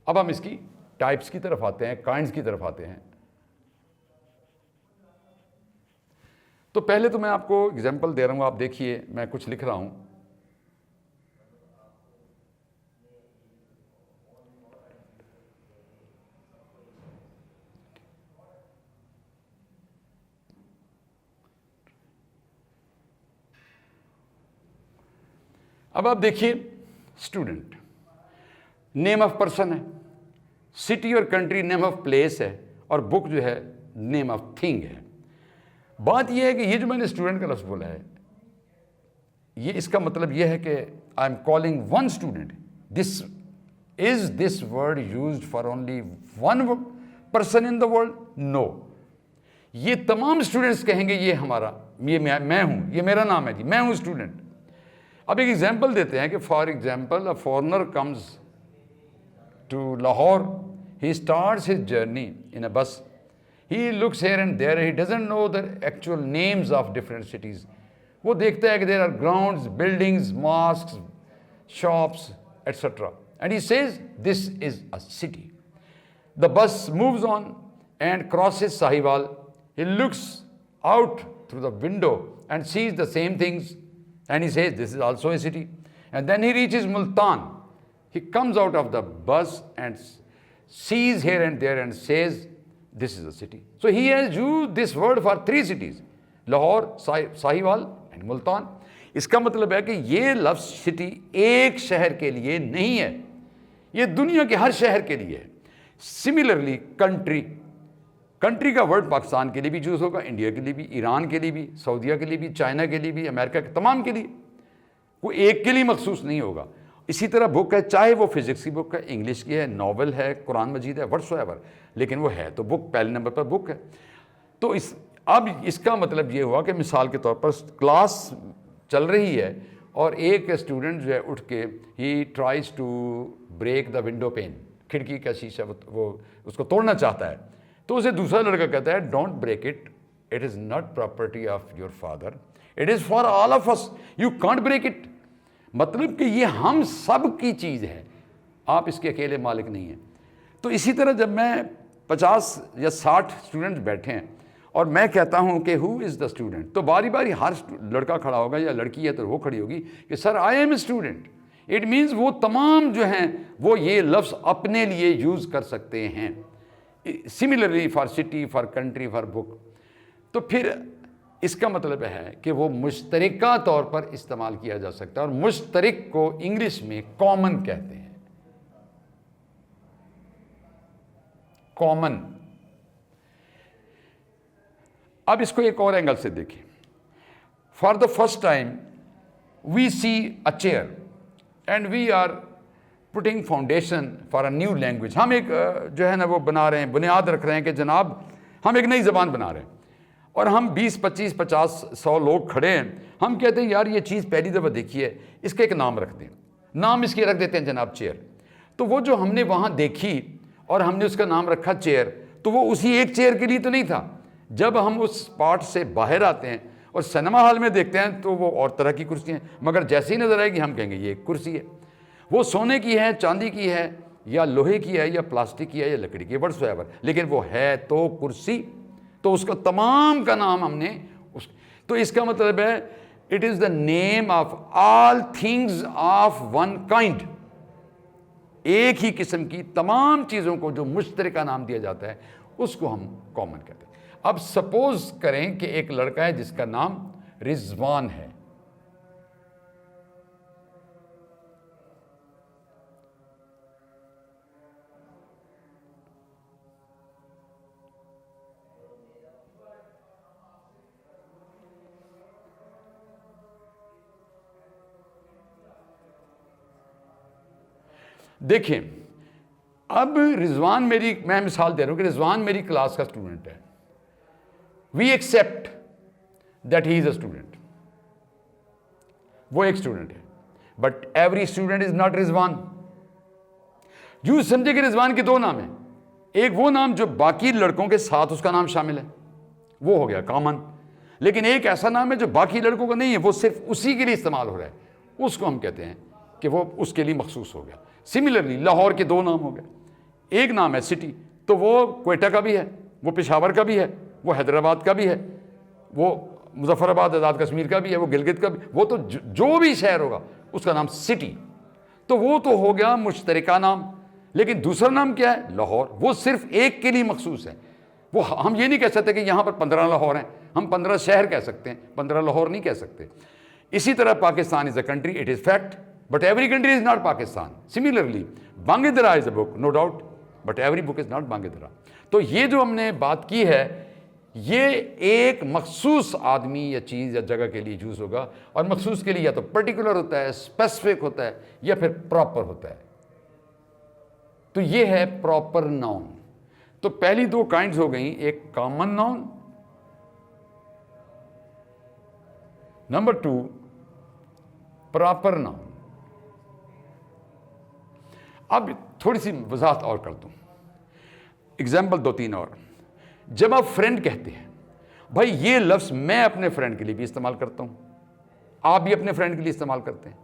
अब हम इसकी टाइप्स की तरफ आते हैं, काइंड्स की तरफ आते हैं। तो पहले तो मैं आपको एग्जांपल दे रहा हूँ, आप देखिए, मैं कुछ लिख रहा हूँ। अब आप देखिए, स्टूडेंट नेम ऑफ पर्सन है, सिटी और कंट्री नेम ऑफ प्लेस है, और बुक जो है नेम ऑफ थिंग है। बात यह है कि ये जो मैंने स्टूडेंट का लफ्ज़ बोला है, ये इसका मतलब यह है कि I am calling one student. This word used for only one person in the world? No, ये तमाम स्टूडेंट्स कहेंगे ये हमारा, ये मैं हूँ, ये मेरा नाम है जी, मैं हूँ स्टूडेंट। अब एक एग्जाम्पल देते हैं कि for example a foreigner comes to Lahore, he starts his journey in a bus, he looks here and there, he doesn't know the actual names of different cities. वो देखता है कि there are grounds, buildings, mosques, shops, etc. And he says this is a city. The bus moves on and crosses Sahiwal. He looks out through the window and sees the same things and he says this is also a city. And then he reaches Multan. He comes out of the bus and sees here and there and says this is a city. So he has used this word for 3 cities, Lahore, Sahiwal and Multan. इसका मतलब है कि ये लफ्ज़ city एक शहर के लिए नहीं है, ये दुनिया के हर शहर के लिए है। सिमिलरली कंट्री, कंट्री का वर्ड पाकिस्तान के लिए भी यूज़ होगा, इंडिया के लिए भी, ईरान के लिए भी, सऊदीया के लिए भी, चाइना के लिए भी, अमेरिका के तमाम के लिए, कोई एक के लिए मखसूस नहीं होगा। इसी तरह बुक है, चाहे वो फिज़िक्स की बुक है, इंग्लिश की है, नावल है, कुरान मजीद है, व्हाट्सएवर, लेकिन वो है तो बुक, पहले नंबर पर बुक है। तो अब इसका मतलब ये हुआ कि मिसाल के तौर पर क्लास चल रही है और एक स्टूडेंट जो है उठ के he tries to break the window pane, खिड़की का शीशा वो उसको तोड़ना चाहता है, तो उसे दूसरा लड़का कहता है don't break it, it is not property of your father, it is for all of us, you can't break it. मतलब कि ये हम सब की चीज़ है, आप इसके अकेले मालिक नहीं हैं। तो इसी तरह जब मैं 50 या 60 स्टूडेंट्स बैठे हैं और मैं कहता हूं कि हु इज़ द स्टूडेंट, तो बारी बारी हर लड़का खड़ा होगा या लड़की है तो वो खड़ी होगी कि sir I am a student. It means वो तमाम जो हैं वो ये लफ्ज़ अपने लिए यूज़ कर सकते हैं। Similarly for city, for country, for book. तो फिर इसका मतलब है कि वो मुश्तरका तौर पर इस्तेमाल किया जा सकता है, और मुश्तरक को इंग्लिश में कॉमन कहते हैं, कॉमन। अब इसको एक और एंगल से देखें। For the first time we see a chair and we are putting foundation for a new language. हम एक जो है ना वो बना रहे हैं, बुनियाद रख रहे हैं कि जनाब हम एक नई ज़बान बना रहे हैं, और हम 20, 25, 50, 100 लोग खड़े हैं। हम कहते हैं यार ये चीज़ पहली दफ़ा देखी है, इसका एक नाम रख दें। नाम इसके रख देते हैं जनाब चेयर। तो वो जो हमने वहाँ देखी और हमने उसका नाम रखा चेयर, तो वो उसी एक चेयर के लिए तो नहीं था। जब हम उस स्पॉट से बाहर आते हैं और सिनेमा हॉल में देखते हैं तो वो और तरह की कुर्सियाँ हैं, मगर जैसे ही नज़र आएगी हम कहेंगे ये एक कुर्सी है। वो सोने की है, चांदी की है, या लोहे की है, या प्लास्टिक की है, या लकड़ी की है, व्हाटसोएवर, लेकिन वो है तो कुर्सी। तो उसका तमाम का नाम हमने तो इसका मतलब है it is the name of all things of one kind. एक ही किस्म की तमाम चीज़ों को जो मुश्तरका नाम दिया जाता है उसको हम कॉमन कहते हैं। अब सपोज करें कि एक लड़का है जिसका नाम रिजवान है, देखें। अब रिजवान मेरी, मैं मिसाल दे रहा हूं कि रिजवान मेरी क्लास का स्टूडेंट है। We accept that he is a student, वो एक स्टूडेंट है, but every student is not Rizwan. यूं समझे कि रिजवान के 2 नाम हैं, एक वो नाम जो बाकी लड़कों के साथ उसका नाम शामिल है, वो हो गया कॉमन, लेकिन एक ऐसा नाम है जो बाकी लड़कों का नहीं है, वो सिर्फ उसी के लिए इस्तेमाल हो रहा है, उसको हम कहते हैं कि वो उसके लिए मखसूस हो गया। सिमिलरली लाहौर के 2 नाम हो गए, एक नाम है सिटी, तो वो क्वेटा का भी है, वो पेशावर का भी है, वो हैदराबाद का भी है, वो मुजफ्फराबाद आज़ाद कश्मीर का भी है, वो गिलगित का भी, वो तो जो भी शहर होगा उसका नाम सिटी। तो वो तो हो गया मुश्तरका नाम, लेकिन दूसरा नाम क्या है? लाहौर। वो सिर्फ एक के लिए मखसूस है। वो हम ये नहीं कह सकते कि यहाँ पर 15 लाहौर हैं, हम 15 शहर कह सकते हैं, 15 लाहौर नहीं कह सकते। इसी तरह Pakistan is a country, it is fact, but every country is not Pakistan. Similarly, Bangladesh is a book, no doubt, but every book is not Bangladesh. तो ये जो हमने बात की है, ये एक मखसूस आदमी या चीज़ या जगह के लिए यूज़ होगा, और मखसूस के लिए या तो पर्टिकुलर होता है, स्पेसिफिक होता है, या फिर प्रॉपर होता है। तो ये है प्रॉपर नाउन। तो पहली 2 काइंड्स हो गई, एक common noun, number 2 proper noun. अब थोड़ी सी वजाहत और कर दूं, एग्जाम्पल 2-3 और। जब आप फ्रेंड कहते हैं, भाई ये लफ्ज़ मैं अपने फ्रेंड के लिए भी इस्तेमाल करता हूं, आप भी अपने फ्रेंड के लिए इस्तेमाल करते हैं,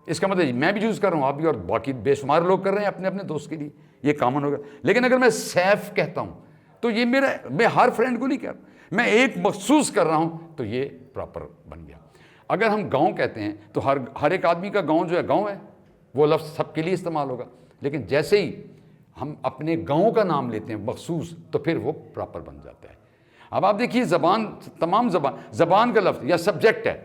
इसका मतलब मैं भी यूज़ कर रहा हूं, आप भी, और बाकी बेशुमार लोग कर रहे हैं अपने अपने दोस्त के लिए, ये कॉमन होगा। लेकिन अगर मैं सैफ कहता हूं तो ये मैं हर फ्रेंड को नहीं कह रहा, मैं एक मखसूस कर रहा हूं, तो ये प्रॉपर बन गया। अगर हम गाँव कहते हैं तो हर एक आदमी का गाँव जो है गाँव है, वो लफ्ज़ सबके लिए इस्तेमाल होगा। लेकिन जैसे ही हम अपने गाँव का नाम लेते हैं मखसूस, तो फिर वो प्रॉपर बन जाता है। अब आप देखिए ज़बान, तमाम ज़बान का लफ्ज़ या सब्जेक्ट है,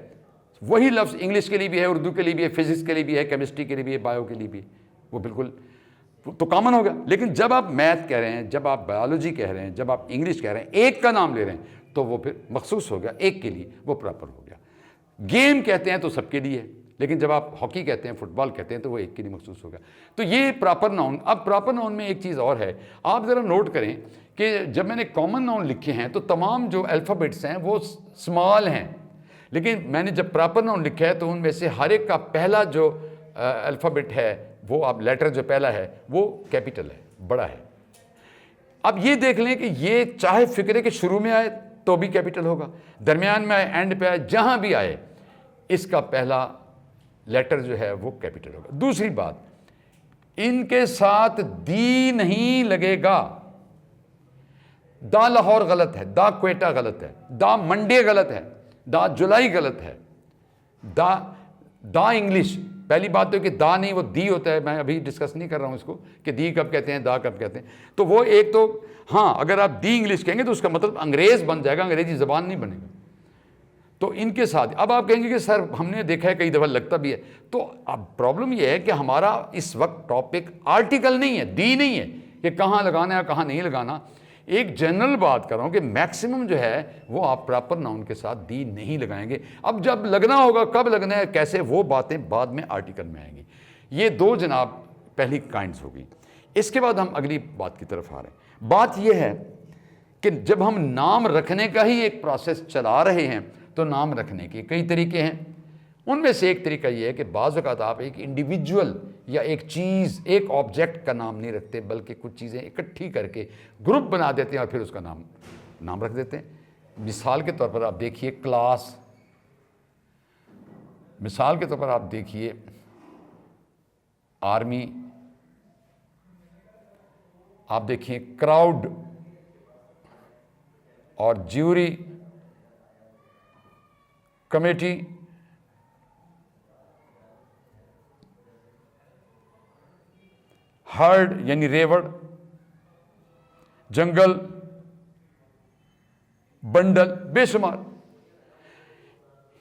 वही लफ्ज़ इंग्लिश के लिए भी है, उर्दू के लिए भी है, फिजिक्स के लिए भी है, केमिस्ट्री के लिए भी है, बायो के लिए भी है, वो बिल्कुल तो कॉमन हो गया। लेकिन जब आप मैथ कह रहे हैं, जब आप बायोलॉजी कह रहे हैं, जब आप इंग्लिश कह रहे हैं, एक का नाम ले रहे हैं, तो वो फिर मखसूस हो गया, एक के लिए वो प्रॉपर हो गया। गेम कहते हैं तो सबके लिए है, लेकिन जब आप हॉकी कहते हैं, फुटबॉल कहते हैं, तो वो एक के लिए मखसूस हो गया। तो ये प्रॉपर नाउन। अब प्रॉपर नाउन में एक चीज़ और है, आप ज़रा नोट करें कि जब मैंने कॉमन नाउन लिखे हैं तो तमाम जो अल्फ़ाबेट्स हैं वो स्मॉल हैं, लेकिन मैंने जब प्रॉपर नाउन लिखा है तो उनमें से हर एक का पहला जो अल्फ़ाबेट है, वो अब लेटर जो पहला है वो कैपिटल है, बड़ा है। अब ये देख लें कि ये चाहे फिक्रे के शुरू में आए तो भी कैपिटल होगा, दरमियान में आए, एंड पे आए, जहां भी आए, इसका पहला लेटर जो है वो कैपिटल होगा। दूसरी बात, इनके साथ दी नहीं लगेगा। दा लाहौर गलत है, दा क्वेटा गलत है, दा मंडे गलत है, दा जुलाई गलत है, दा इंग्लिश। पहली बात तो कि दा नहीं, वो दी होता है। मैं अभी डिस्कस नहीं कर रहा हूँ इसको कि दी कब कहते हैं, दा कब कहते हैं। तो वो एक तो हाँ, अगर आप दी इंग्लिश कहेंगे तो उसका मतलब अंग्रेज़ बन जाएगा, अंग्रेजी ज़बान नहीं बनेगा। तो इनके साथ अब आप कहेंगे कि सर हमने देखा है कई दफ़ा लगता भी है। तो अब प्रॉब्लम यह है कि हमारा इस वक्त टॉपिक आर्टिकल नहीं है, दी नहीं है कि कहाँ लगाना है कहाँ नहीं लगाना। एक जनरल बात कर रहा हूँ कि मैक्सिमम जो है वो आप प्रॉपर नाउन के साथ दी नहीं लगाएंगे। अब जब लगना होगा, कब लगना है, कैसे, वो बातें बाद में आर्टिकल में आएंगी। ये दो जनाब पहली काइंड्स होगी। इसके बाद हम अगली बात की तरफ आ रहे हैं। बात यह है कि जब हम नाम रखने का ही एक प्रोसेस चला रहे हैं तो नाम रखने के कई तरीके हैं। उनमें से एक तरीका यह है कि बाज़ वक़्त आप एक इंडिविजुअल या एक चीज़, एक ऑब्जेक्ट का नाम नहीं रखते, बल्कि कुछ चीज़ें इकट्ठी करके ग्रुप बना देते हैं और फिर उसका नाम रख देते हैं। मिसाल के तौर पर आप देखिए क्लास, मिसाल के तौर पर आप देखिए आर्मी, आप देखिए क्राउड और ज्यूरी, कमेटी, हर्ड यानी रेवड़, जंगल, बंडल, बेशुमार।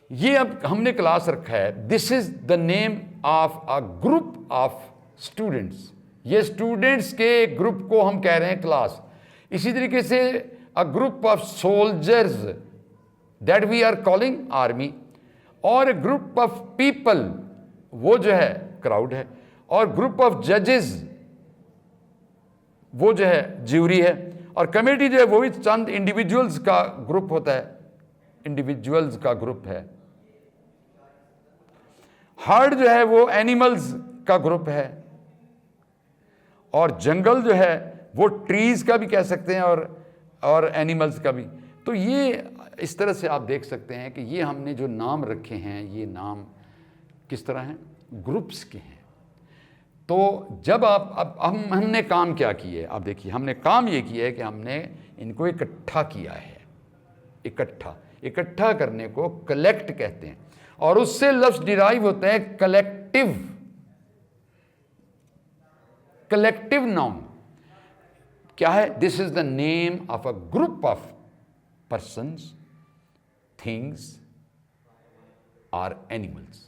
ये अब हमने क्लास रखा है। This is the name of a group of students. ये स्टूडेंट्स के ग्रुप को हम कह रहे हैं क्लास। इसी तरीके से a group of soldiers that we are calling army, और ग्रुप ऑफ पीपल वो जो है क्राउड है, और ग्रुप ऑफ जजेस वो जो है ज्यूरी है, और कमेटी जो है वो भी चंद इंडिविजुअल्स का ग्रुप होता है, इंडिविजुअल्स का ग्रुप है। हर्ड जो है वो एनिमल्स का ग्रुप है, और जंगल जो है वो ट्रीज का भी कह सकते हैं और एनिमल्स का भी। तो ये इस तरह से आप देख सकते हैं कि ये हमने जो नाम रखे हैं, ये नाम किस तरह हैं, ग्रुप्स के हैं। तो जब आप अब हमने काम क्या किए, आप देखिए हमने काम ये किया है कि हमने इनको इकट्ठा किया है। इकट्ठा करने को कलेक्ट कहते हैं, और उससे लफ्ज डिराइव होता है कलेक्टिव नाउन। क्या है? This is the name of a group of persons, things और एनिमल्स।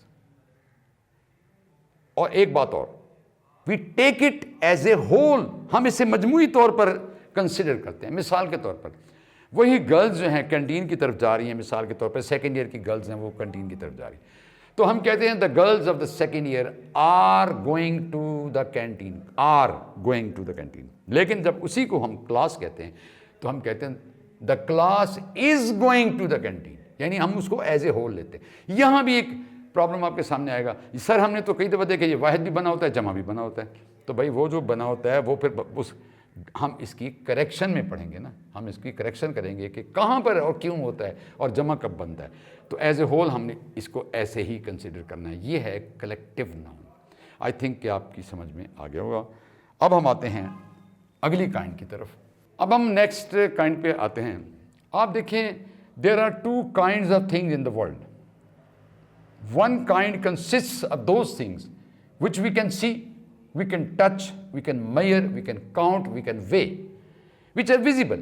और एक बात और, we take it as a whole, हम इसे मजमूई तौर पर कंसिडर करते हैं। मिसाल के तौर पर वही गर्ल्स जो हैं कैंटीन की तरफ जा रही हैं, मिसाल के तौर पर सेकेंड ईयर की गर्ल्स हैं वो कैंटीन की तरफ जा रही हैं, तो हम कहते हैं the girls of the second year are going to the canteen, are going to the canteen. लेकिन जब उसी को हम क्लास कहते हैं तो हम कहते हैं the class is going to the canteen, यानी हम उसको एज ए होल लेते हैं। यहां भी एक प्रॉब्लम आपके सामने आएगा, सर हमने तो कई दफ़ा देखा ये वाहिद भी बना होता है, जमा भी बना होता है। तो भाई वो जो बना होता है वो फिर उस हम इसकी करेक्शन में पढ़ेंगे ना, हम इसकी करेक्शन करेंगे कि कहाँ पर और क्यों होता है और जमा कब बनता है। तो एज ए होल हमने इसको ऐसे ही कंसिडर करना है। ये है कलेक्टिव नाउन। आई थिंक कि आपकी समझ में आ गया होगा। अब हम आते हैं अगली काइंड की तरफ। अब हम नेक्स्ट काइंड पे आते हैं। आप देखें, there are two kinds of things in the world. One kind consists of those things which we can see we can touch, we can measure, we can count, we can weigh, which are visible,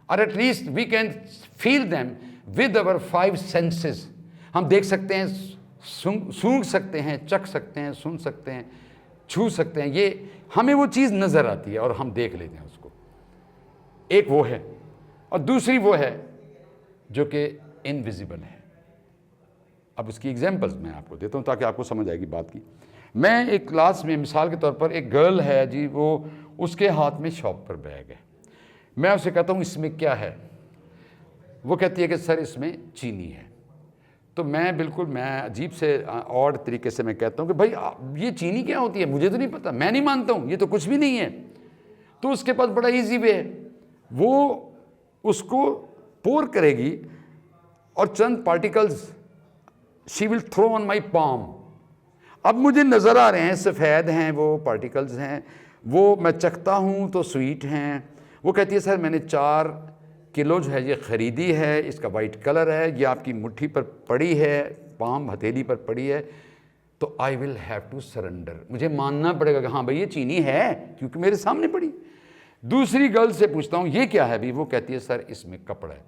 or at least we can feel them with our five senses. हम देख सकते हैं, सूंघ सकते हैं, चख सकते हैं, सुन सकते हैं, छू सकते हैं, ये हमें वो चीज़ नज़र आती है और हम देख लेते हैं उसको। एक वो है, और दूसरी वो है जो कि इनविजिबल है। अब उसकी एग्जांपल्स मैं आपको देता हूँ ताकि आपको समझ आएगी बात की। मैं एक क्लास में मिसाल के तौर पर, एक गर्ल है जी, वो उसके हाथ में शॉप पर बैग है। मैं उसे कहता हूँ इसमें क्या है, वो कहती है कि सर इसमें चीनी है। तो मैं अजीब से और तरीके से मैं कहता हूँ कि भाई ये चीनी क्या होती है, मुझे तो नहीं पता, मैं नहीं मानता हूँ, ये तो कुछ भी नहीं है। तो उसके पास बड़ा इजी वे है, वो उसको पोर करेगी और चंद particles she will throw on my palm. अब मुझे नज़र आ रहे हैं, सफ़ेद हैं वो पार्टिकल्स हैं, वो मैं चखता हूँ तो स्वीट हैं। वो कहती है सर मैंने 4 किलो जो है ये ख़रीदी है, इसका वाइट कलर है, ये आपकी मुट्ठी पर पड़ी है, पाम हथेली पर पड़ी है, तो I will have to surrender, मुझे मानना पड़ेगा कि हाँ भाई ये चीनी है क्योंकि मेरे सामने पड़ी। दूसरी गर्ल से पूछता हूँ ये क्या है भाई, वो कहती है सर इसमें कपड़ा है।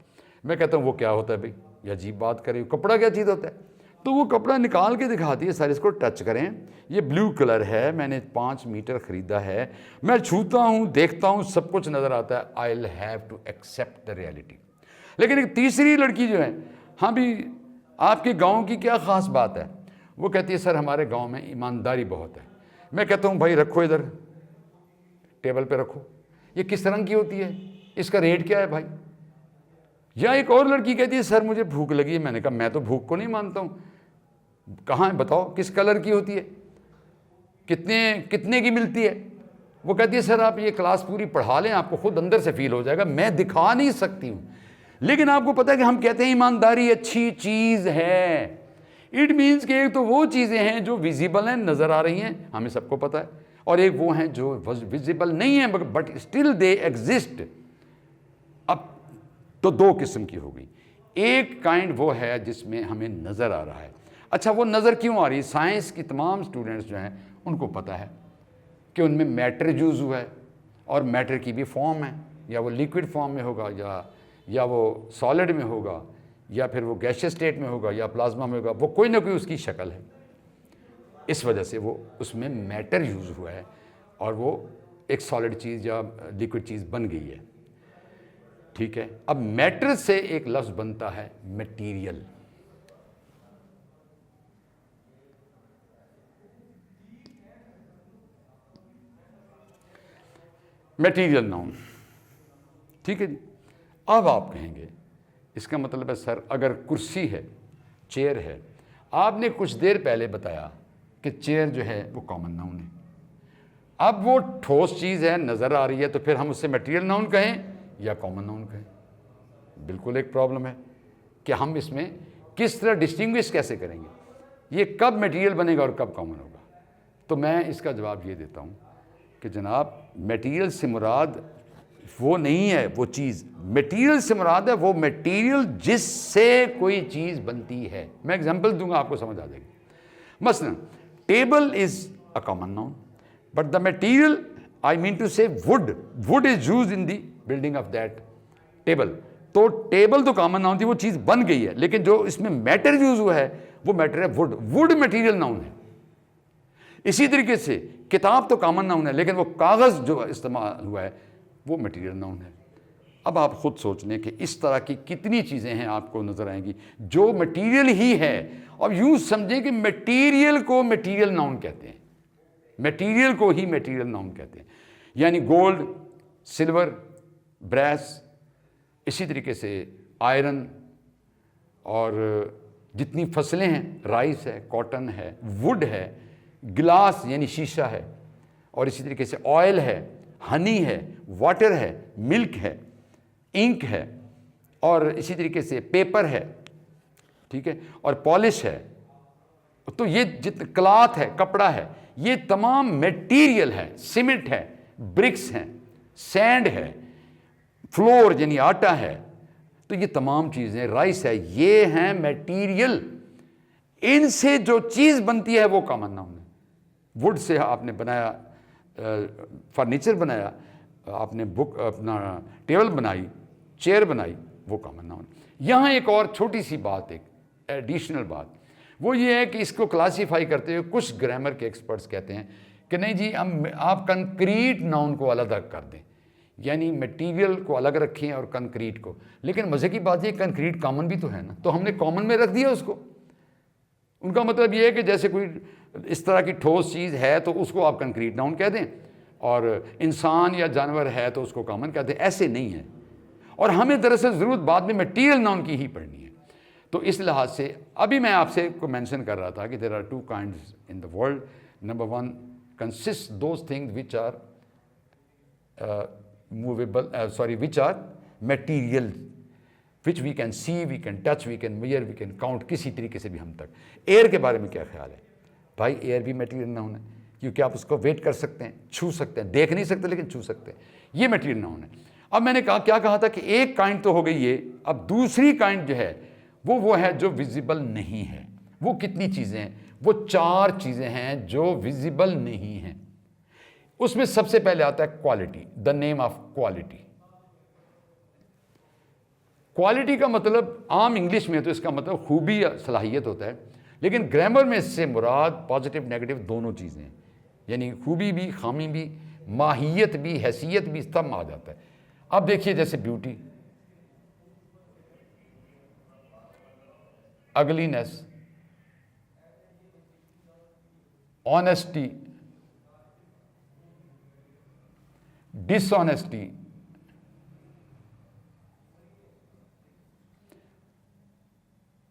मैं कहता हूँ वो क्या होता है भाई, ये अजीब बात करे, कपड़ा क्या चीज़ होता है? तो वो कपड़ा निकाल के दिखाती है, सर इसको टच करें, ये ब्लू कलर है, मैंने 5 मीटर ख़रीदा है, मैं छूता हूँ, देखता हूँ, सब कुछ नज़र आता है, I will have to accept the reality. लेकिन एक तीसरी लड़की जो है, हाँ भी आपके गांव की क्या ख़ास बात है, वो कहती है सर हमारे गांव में ईमानदारी बहुत है। मैं कहता हूँ भाई रखो इधर टेबल पे रखो, ये किस रंग की होती है, इसका रेट क्या है भाई? या एक और लड़की कहती है सर मुझे भूख लगी है। मैंने कहा मैं तो भूख को नहीं मानता हूँ, कहाँ है बताओ, किस कलर की होती है, कितने की मिलती है? वो कहती है सर आप ये क्लास पूरी पढ़ा लें, आपको खुद अंदर से फील हो जाएगा, मैं दिखा नहीं सकती हूँ। लेकिन आपको पता है कि हम कहते हैं ईमानदारी अच्छी चीज़ है, इट मीन्स कि एक तो वो चीज़ें हैं जो विजिबल हैं, नज़र आ रही हैं, हमें सबको पता है, और एक वो हैं जो विजिबल नहीं है बट स्टिल दे एग्जिस्ट। अब तो 2 किस्म की हो गई। एक काइंड वो है जिसमें हमें नज़र आ रहा है। अच्छा वो नज़र क्यों आ रही है? साइंस की तमाम स्टूडेंट्स जो हैं उनको पता है कि उनमें मैटर यूज़ हुआ है, और मैटर की भी फॉर्म है, या वो लिक्विड फॉर्म में होगा, या वो सॉलिड में होगा, या फिर वो गैसियस स्टेट में होगा, या प्लाज्मा में होगा, वो कोई ना कोई उसकी शक्ल है। इस वजह से वो उसमें मैटर यूज़ हुआ है और वो एक सॉलिड चीज़ या लिक्विड चीज़ बन गई है। ठीक है, अब मैटर से एक लफ्ज़ बनता है मटीरियल। मटीरियल नाउन, ठीक है जी। अब आप कहेंगे इसका मतलब है सर अगर कुर्सी है, चेयर है, आपने कुछ देर पहले बताया कि चेयर जो है वो कॉमन नाउन है, अब वो ठोस चीज़ है, नज़र आ रही है, तो फिर हम उससे मटीरियल नाउन कहें या कॉमन नाउन कहें? बिल्कुल एक प्रॉब्लम है कि हम इसमें किस तरह डिस्टिंग्विश कैसे करेंगे, ये कब मटीरियल बनेगा और कब कॉमन होगा? तो मैं इसका जवाब ये देता हूँ कि जनाब मटीरियल से मुराद वो नहीं है वो चीज़, मटीरियल से मुराद है वो मटीरियल जिससे कोई चीज़ बनती है। मैं एग्जांपल दूंगा, आपको समझ आ जाएगी। मसलन table is a common noun, but the material I mean to say wood is used in the building of that table. तो टेबल तो कॉमन नाउन थी, वो चीज़ बन गई है, लेकिन जो इसमें मैटर यूज हुआ है वो मैटर है वुड मटीरियल नाउन है। इसी तरीके से किताब तो कॉमन नाउन है, लेकिन वो कागज़ जो इस्तेमाल हुआ है वो मटीरियल नाउन है। अब आप खुद सोच लें कि इस तरह की कितनी चीज़ें हैं आपको नज़र आएंगी जो मटीरियल ही है। अब यूँ समझें कि मटीरियल को मटीरियल नाउन कहते हैं, मटीरियल को ही मटीरियल नाउन कहते हैं, यानी गोल्ड, सिल्वर, ब्रैस, इसी तरीके से आयरन, और जितनी फसलें हैं, राइस है, कॉटन है, वुड है, गिलास यानी शीशा है, और इसी तरीके से ऑयल है, हनी है, वाटर है, मिल्क है, इंक है, और इसी तरीके से पेपर है, ठीक है, और पॉलिश है। तो ये जितने क्लॉथ है, कपड़ा है, ये तमाम मटेरियल है। सीमेंट है, ब्रिक्स हैं, सैंड है, फ्लोर यानी आटा है, तो ये तमाम चीज़ें, राइस है, ये हैं मटेरियल। इनसे जो चीज़ बनती है वो कॉमन नाउन है, वुड से आपने बनाया, फर्नीचर बनाया, आपने बुक अपना टेबल बनाई, चेयर बनाई, वो कॉमन नाउन। यहाँ एक और छोटी सी बात, एक एडिशनल बात, वो ये है कि इसको क्लासीफाई करते हुए कुछ ग्रामर के एक्सपर्ट्स कहते हैं कि नहीं जी, आप कंक्रीट नाउन को अलग कर दें, यानी मटेरियल को अलग रखें और कंक्रीट को। लेकिन मज़े की बात है, कंक्रीट कॉमन भी तो है ना, तो हमने कॉमन में रख दिया उसको। उनका मतलब ये है कि जैसे कोई इस तरह की ठोस चीज़ है तो उसको आप कंक्रीट नाउन कह दें, और इंसान या जानवर है तो उसको कॉमन कहते हैं। ऐसे नहीं है, और हमें दरअसल ज़रूरत बाद में मटीरियल नाउन की ही पढ़नी है। तो इस लिहाज से अभी मैं आपसे को मेंशन कर रहा था कि there are two kinds in the world. Number one consist those things which are movable, which are material, which we can see, we can touch, we can measure, we can count, किसी तरीके से भी हम तक। Air के बारे में क्या ख्याल है भाई? एयर भी मटीरियल नाउन है, क्योंकि आप उसको वेट कर सकते हैं, छू सकते हैं, देख नहीं सकते लेकिन छू सकते हैं, ये मटीरियल नाउन है। अब मैंने क्या कहा था कि एक काइंड तो हो गई ये, अब दूसरी काइंड जो है वो है जो विजिबल नहीं है। वो कितनी चीज़ें हैं? वो 4 चीज़ें हैं जो विजिबल नहीं हैं। उसमें सबसे पहले आता है quality, the name of quality. Quality का मतलब आम इंग्लिश में तो इसका मतलब खूबी या सलाहियत होता है, लेकिन ग्रामर में इससे मुराद पॉजिटिव नेगेटिव दोनों चीज़ें हैं, यानी खूबी भी, खामी भी, माहियत भी, हैसियत भी, सब आ जाता है। अब देखिए जैसे beauty, ugliness, honesty, dishonesty,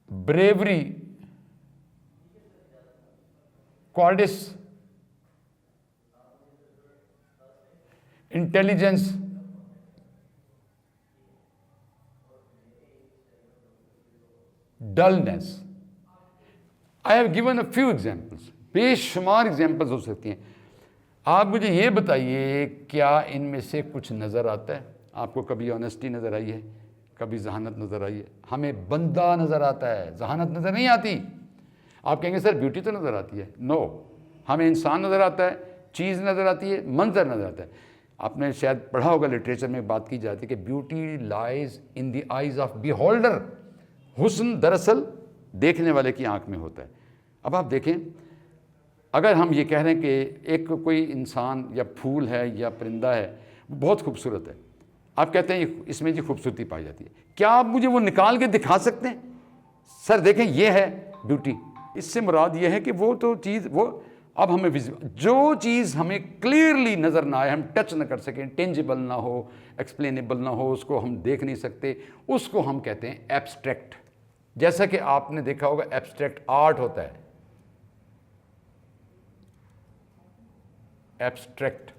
bravery, cowardice, intelligence, dullness. I have given a few examples, बेशुमार एग्जाम्पल्स हो सकती हैं। आप मुझे ये बताइए, क्या इनमें से कुछ नज़र आता है आपको? कभी ऑनेस्टी नज़र आई है? कभी जहानत नज़र आई है? हमें बंदा नज़र आता है, जहानत नज़र नहीं आती। आप कहेंगे सर ब्यूटी तो नज़र आती है। नो, हमें इंसान नज़र आता है, चीज़ नज़र आती है, मंजर नज़र आता है। आपने शायद पढ़ा होगा, लिटरेचर में बात की जाती है कि beauty lies in the eyes of beholder. हुस्न दरअसल देखने वाले की आंख में होता है। अब आप देखें, अगर हम ये कह रहे हैं कि एक कोई इंसान या फूल है या परिंदा है, वो बहुत खूबसूरत है, आप कहते हैं इसमें जी खूबसूरती पाई जाती है, क्या आप मुझे वो निकाल के दिखा सकते हैं? सर देखें, ये है ब्यूटी। इससे मुराद ये है कि वो तो चीज़, वो अब हमें जो चीज़ हमें क्लियरली नज़र ना आए, हम टच ना कर सकें, टेंजिबल ना हो, एक्सप्लेनेबल ना हो, उसको हम देख नहीं सकते, उसको हम कहते हैं एब्स्ट्रैक्ट। जैसा कि आपने देखा होगा एब्स्ट्रैक्ट आर्ट होता है, एब्स्ट्रैक्ट।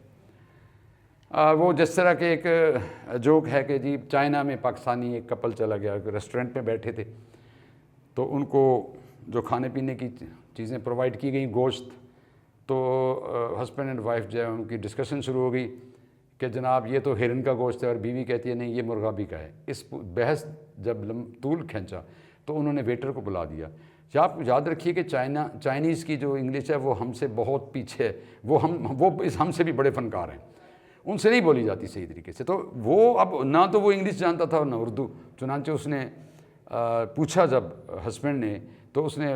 वो जिस तरह के एक जोक है कि जी चाइना में पाकिस्तानी एक कपल चला गया, रेस्टोरेंट में बैठे थे, तो उनको जो खाने पीने की चीज़ें प्रोवाइड की गई, गोश्त, तो हस्बैंड एंड वाइफ जो है उनकी डिस्कशन शुरू हो गई कि जनाब ये तो हिरन का गोश्त है, और बीवी कहती है नहीं ये मुर्गा भी का है। इस बहस जब तूल खींचा तो उन्होंने वेटर को बुला दिया। आप याद रखिए कि चाइनीज़ की जो इंग्लिश है वो हमसे बहुत पीछे है, वो हमसे भी बड़े फनकार हैं, उनसे नहीं बोली जाती सही तरीके से। तो वो अब ना तो वो इंग्लिश जानता था और ना उर्दू, चुनांचे उसने पूछा जब हस्बैंड ने, तो उसने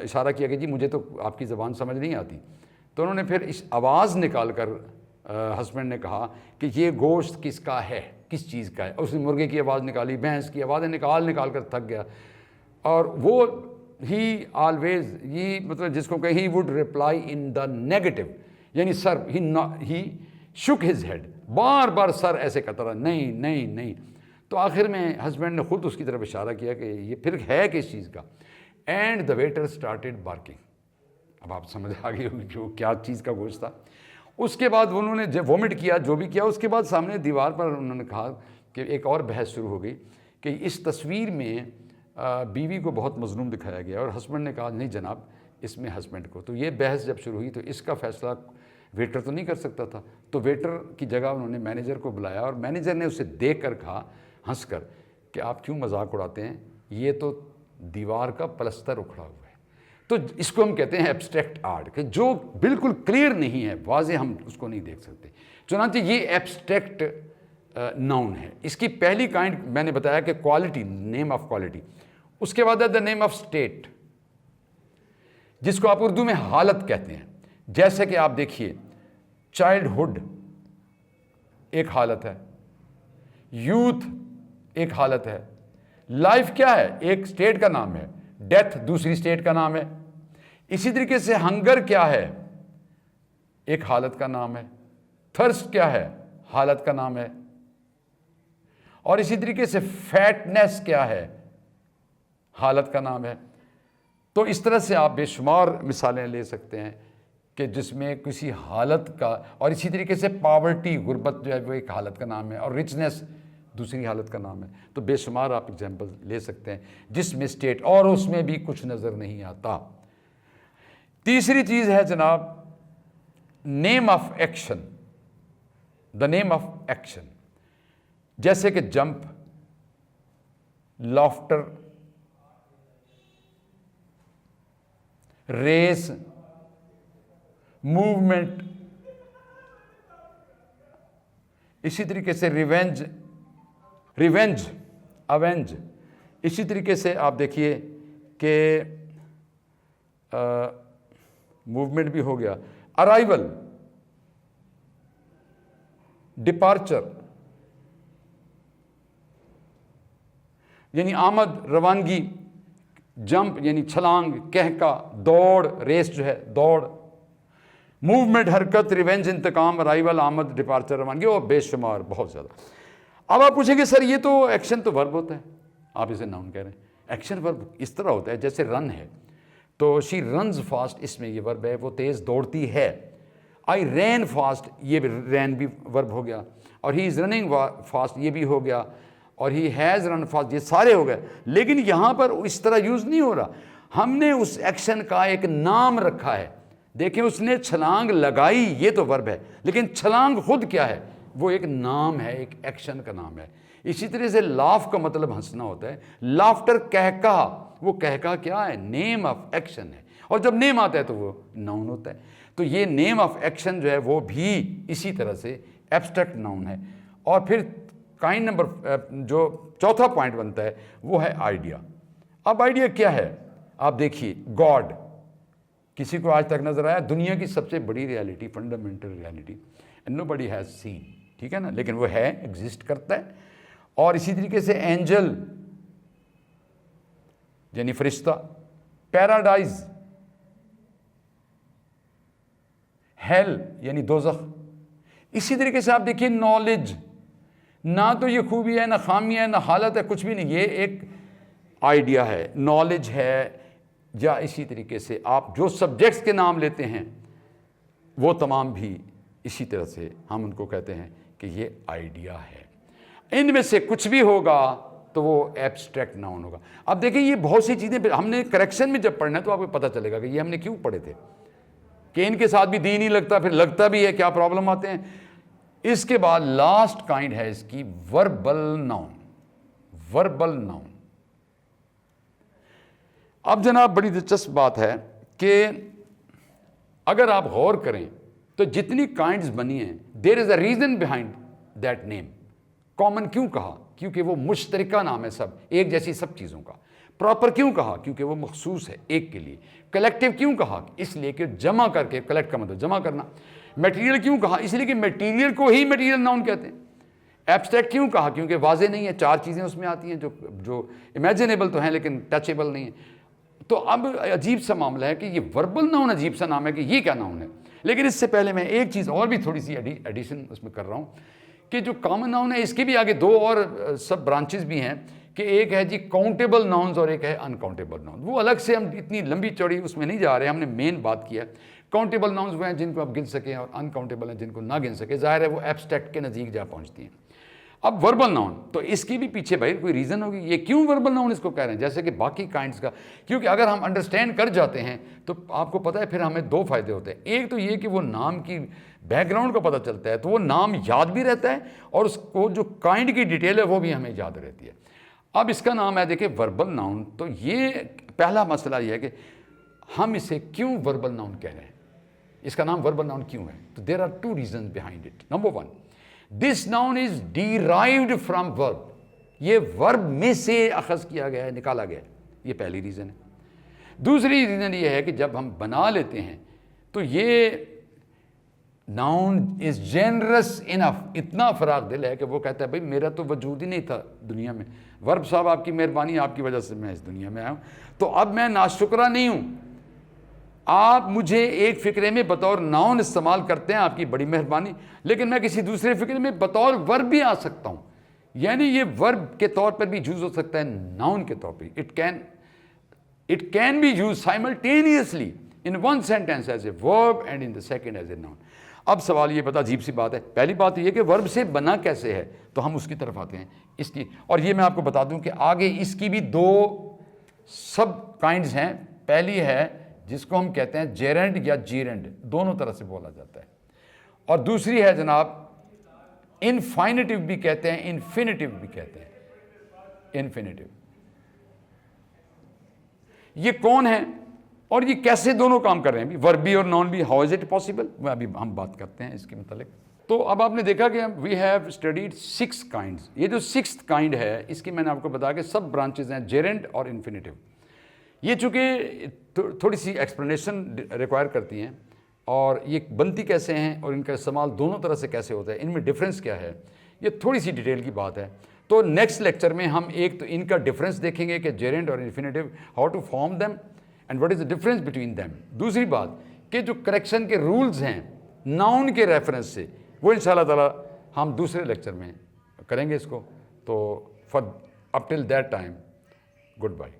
इशारा किया कि जी मुझे तो आपकी ज़बान समझ नहीं आती। तो उन्होंने फिर इस आवाज़ निकाल कर हस्बैंड ने कहा कि ये गोश्त किसका है, किस चीज़ का है। उसने मुर्गे की आवाज़ निकाली, भैंस की आवाज़ें निकाल कर थक गया। और वो ही ऑलवेज, ये मतलब जिसको कहें he would reply in the negative, यानी सर ही शुक हिज हेड, बार बार सर ऐसे करता रहा, नहीं नहीं नहीं। तो आखिर में हस्बैंड ने खुद उसकी तरफ इशारा किया कि ये फिर है किस चीज़ का। And the waiter started barking. अब आप समझ आ गई होगी कि क्या चीज़ का गोश्त था। उसके बाद उन्होंने जब वोमिट किया, जो भी किया, उसके बाद सामने दीवार पर उन्होंने कहा कि एक और बहस शुरू हो गई कि इस तस्वीर में बीवी को बहुत मजलूम दिखाया गया, और हस्बैंड ने कहा नहीं जनाब इसमें हस्बैंड को। तो ये बहस जब शुरू हुई तो इसका फैसला वेटर तो नहीं कर सकता था, तो वेटर की जगह उन्होंने मैनेजर को बुलाया, और मैनेजर ने उसे देख कर कहा हंस कर कि आप क्यों मजाक उड़ाते हैं, ये तो दीवार का प्लस्तर उखड़ा हुआ है। तो इसको हम कहते हैं एब्स्ट्रैक्ट आर्ट, कि जो बिल्कुल क्लियर नहीं है, वाजे हम उसको नहीं देख सकते। चुनांचे ये एब्स्ट्रैक्ट नाउन है। इसकी पहली काइंड मैंने बताया कि क्वालिटी, नेम ऑफ क्वालिटी। उसके बाद है द नेम ऑफ स्टेट, जिसको आप उर्दू में हालत कहते हैं। जैसे कि आप देखिए, चाइल्डहुड एक हालत है, यूथ एक हालत है, लाइफ क्या है, एक स्टेट का नाम है, डेथ दूसरी स्टेट का नाम है। इसी तरीके से हंगर क्या है, एक हालत का नाम है, थर्स्ट क्या है, हालत का नाम है, और इसी तरीके से फैटनेस क्या है, हालत का नाम है। तो इस तरह से आप बेशुमार मिसालें ले सकते हैं कि जिसमें किसी हालत का, और इसी तरीके से पावर्टी, गुर्बत जो है वो एक हालत का नाम है, और रिचनेस दूसरी हालत का नाम है। तो बेशुमार आप एग्जाम्पल ले सकते हैं जिसमें स्टेट और उसमें भी कुछ नज़र नहीं आता। तीसरी चीज़ है जनाब name of action, the name of action. जैसे कि जंप, लॉफ्टर, रेस, मूवमेंट, इसी तरीके से रिवेंज, अवेंज। इसी तरीके से आप देखिए कि मूवमेंट भी हो गया, अराइवल, डिपार्चर यानी आमद, रवानगी, जंप यानी छलांग, कहका, दौड़, रेस जो है दौड़, मूवमेंट हरकत, रिवेंज इंतकाम, अराइवल, आमद, डिपार्चर, रवानगी, और बेशुमार बहुत ज़्यादा। अब आप पूछेंगे सर ये तो एक्शन तो वर्ब होता है, आप इसे नाउन कह रहे हैं। एक्शन वर्ब इस तरह होता है जैसे रन है, तो शी रन्स फास्ट, इसमें ये वर्ब है, वो तेज़ दौड़ती है। आई रैन फास्ट, ये रैन भी वर्ब हो गया, और ही इज़ रनिंग फास्ट, ये भी हो गया, और ही हैज़ रन फास्ट, ये सारे हो गए। लेकिन यहाँ पर इस तरह यूज़ नहीं हो रहा, हमने उस एक्शन का एक नाम रखा है। देखिए उसने छलांग लगाई, ये तो वर्ब है, लेकिन छलांग खुद क्या है, वो एक नाम है, एक एक्शन का नाम है। इसी तरह से लाफ का मतलब हंसना होता है, लाफ्टर कहका, वो कहका क्या है, नेम ऑफ एक्शन है, और जब नेम आता है तो वो नाउन होता है। तो ये नेम ऑफ एक्शन जो है वो भी इसी तरह से एब्स्ट्रैक्ट नाउन है। और फिर काइंड नंबर जो चौथा पॉइंट बनता है वो है आइडिया। अब आइडिया क्या है, आप देखिए गॉड, किसी को आज तक नजर आया, दुनिया की सबसे बड़ी reality, fundamental reality, and nobody has seen, ठीक है ना, लेकिन वो है, एग्जिस्ट करता है। और इसी तरीके से एंजल यानी फरिश्ता, पैराडाइज, हेल यानी दोज़ख। इसी तरीके से आप देखिए नॉलेज, ना तो ये खूबी है, ना खामी है, ना हालत है, कुछ भी नहीं, ये एक आइडिया है, नॉलेज है। या इसी तरीके से आप जो सब्जेक्ट्स के नाम लेते हैं वो तमाम भी इसी तरह से हम उनको कहते हैं कि ये आइडिया है। इनमें से कुछ भी होगा तो वो एब्स्ट्रैक्ट नाउन होगा। अब देखिए ये बहुत सी चीज़ें हमने करेक्शन में जब पढ़ना है तो आपको पता चलेगा कि ये हमने क्यों पढ़े थे, कि इनके साथ भी दी नहीं लगता, फिर लगता भी है, क्या प्रॉब्लम आते हैं। इसके बाद लास्ट काइंड है इसकी वर्बल नाउन, वर्बल नाउन। अब जनाब बड़ी दिलचस्प बात है कि अगर आप गौर करें तो जितनी काइंड्स बनी हैं, there is a reason behind that name. Common क्यों कहा, क्योंकि वो मुश्तरका नाम है, सब एक जैसी सब चीज़ों का। प्रॉपर क्यों कहा, क्योंकि वो मखसूस है एक के लिए। कलेक्टिव क्यों कहा, इसलिए कि जमा करके, कलेक्ट का मतलब जमा करना। मटेरियल क्यों कहा, इसलिए कि मटेरियल को ही मटेरियल नाउन कहते हैं। एब्स्ट्रैक्ट क्यों कहा, क्योंकि वाजे नहीं है, चार चीज़ें उसमें आती हैं जो इमेजिनेबल तो हैं लेकिन टचेबल नहीं है। तो अब अजीब सा मामला है कि ये वर्बल नाउन अजीब सा नाम है कि ये क्या नाउन है। लेकिन इससे पहले मैं एक चीज़ और भी थोड़ी सी एडिशन उसमें कर रहा हूँ कि जो कॉमन नाउन है इसके भी आगे दो और सब ब्रांचेस भी हैं, कि एक है जी काउंटेबल नाउन्स और एक है अनकाउंटेबल नाउन। वो अलग से हम इतनी लंबी चौड़ी उसमें नहीं जा रहे, हमने मेन बात किया। काउंटेबल नाउन्स वो हैं जिनको आप गिन सकें, और अनकाउंटेबल हैं जिनको ना गिन सके। जाहिर है वो एब्स्ट्रैक्ट के नज़दीक जा पहुँचती हैं। अब वर्बल नाउन, तो इसकी भी पीछे भाई कोई रीज़न होगी, ये क्यों वर्बल नाउन इसको कह रहे हैं जैसे कि बाकी काइंड्स का। क्योंकि अगर हम अंडरस्टैंड कर जाते हैं तो आपको पता है फिर हमें दो फायदे होते हैं। एक तो ये कि वो नाम की बैकग्राउंड का पता चलता है, तो वो नाम याद भी रहता है, और उसको जो काइंड की डिटेल है वो भी हमें याद रहती है। अब इसका नाम है देखिए वर्बल नाउन। तो ये पहला मसला ये है कि हम इसे क्यों वर्बल नाउन कह रहे हैं, इसका नाम वर्बल नाउन क्यों है? तो there are two reason behind it. Number one, this noun is derived from verb, ये वर्ब में से अखज़ किया गया है, निकाला गया है, ये पहली रीज़न है। दूसरी रीज़न ये है कि जब हम बना लेते हैं तो ये नाउन इज़ जेनरस इनफ, इतना फराग दिल है कि वो कहता है भाई मेरा तो वजूद ही नहीं था दुनिया में, वर्ब साहब आपकी मेहरबानी, आपकी वजह से मैं इस दुनिया में आया हूँ, तो अब मैं नाशुक्रा नहीं हूँ, आप मुझे एक फ़िक्रे में बतौर नाउन इस्तेमाल करते हैं, आपकी बड़ी मेहरबानी, लेकिन मैं किसी दूसरे फ़िक्रे में बतौर वर्ब भी आ सकता हूँ, यानी ये वर्ब के तौर पर भी यूज़ हो सकता है, नाउन के तौर पर। It can be use simultaneously in one sentence as a verb and in the second as a noun. अब सवाल ये बता अजीब सी बात है, पहली बात ये कि वर्ब से बना कैसे है, तो हम उसकी तरफ आते हैं इसकी। और ये मैं आपको बता दूं कि आगे इसकी भी दो सब काइंड्स हैं। पहली है जिसको हम कहते हैं जेरेंड या जीरेंड, दोनों तरह से बोला जाता है, और दूसरी है जनाब इनफाइनेटिव भी कहते हैं, इन्फिनेटिव भी कहते हैं, इन्फिनेटिव। ये कौन है और ये कैसे दोनों काम कर रहे हैं, वर्ब भी और नॉन भी, हाउ इज इट पॉसिबल, वह अभी हम बात करते हैं इसके मतलब। तो अब आपने देखा कि वी हैव स्टडीड 6 काइंड्स। ये जो 6th काइंड है इसकी मैंने आपको बताया कि सब ब्रांचेज हैं, जेरेंड और इन्फिनेटिव। ये चूँकि थोड़ी सी एक्सप्लेनेशन रिक्वायर करती हैं, और ये बनती कैसे हैं और इनका इस्तेमाल दोनों तरह से कैसे होता है, इनमें डिफरेंस क्या है, ये थोड़ी सी डिटेल की बात है। तो नेक्स्ट लेक्चर में हम एक तो इनका डिफरेंस देखेंगे कि जेरेंड और infinitive, how to form them and what is the difference between them. दूसरी बात कि जो करेक्शन के रूल्स हैं नाउन के रेफरेंस से, वो इंशाल्लाह ताला हम दूसरे लेक्चर में करेंगे इसको। तो for up till that time, good bye.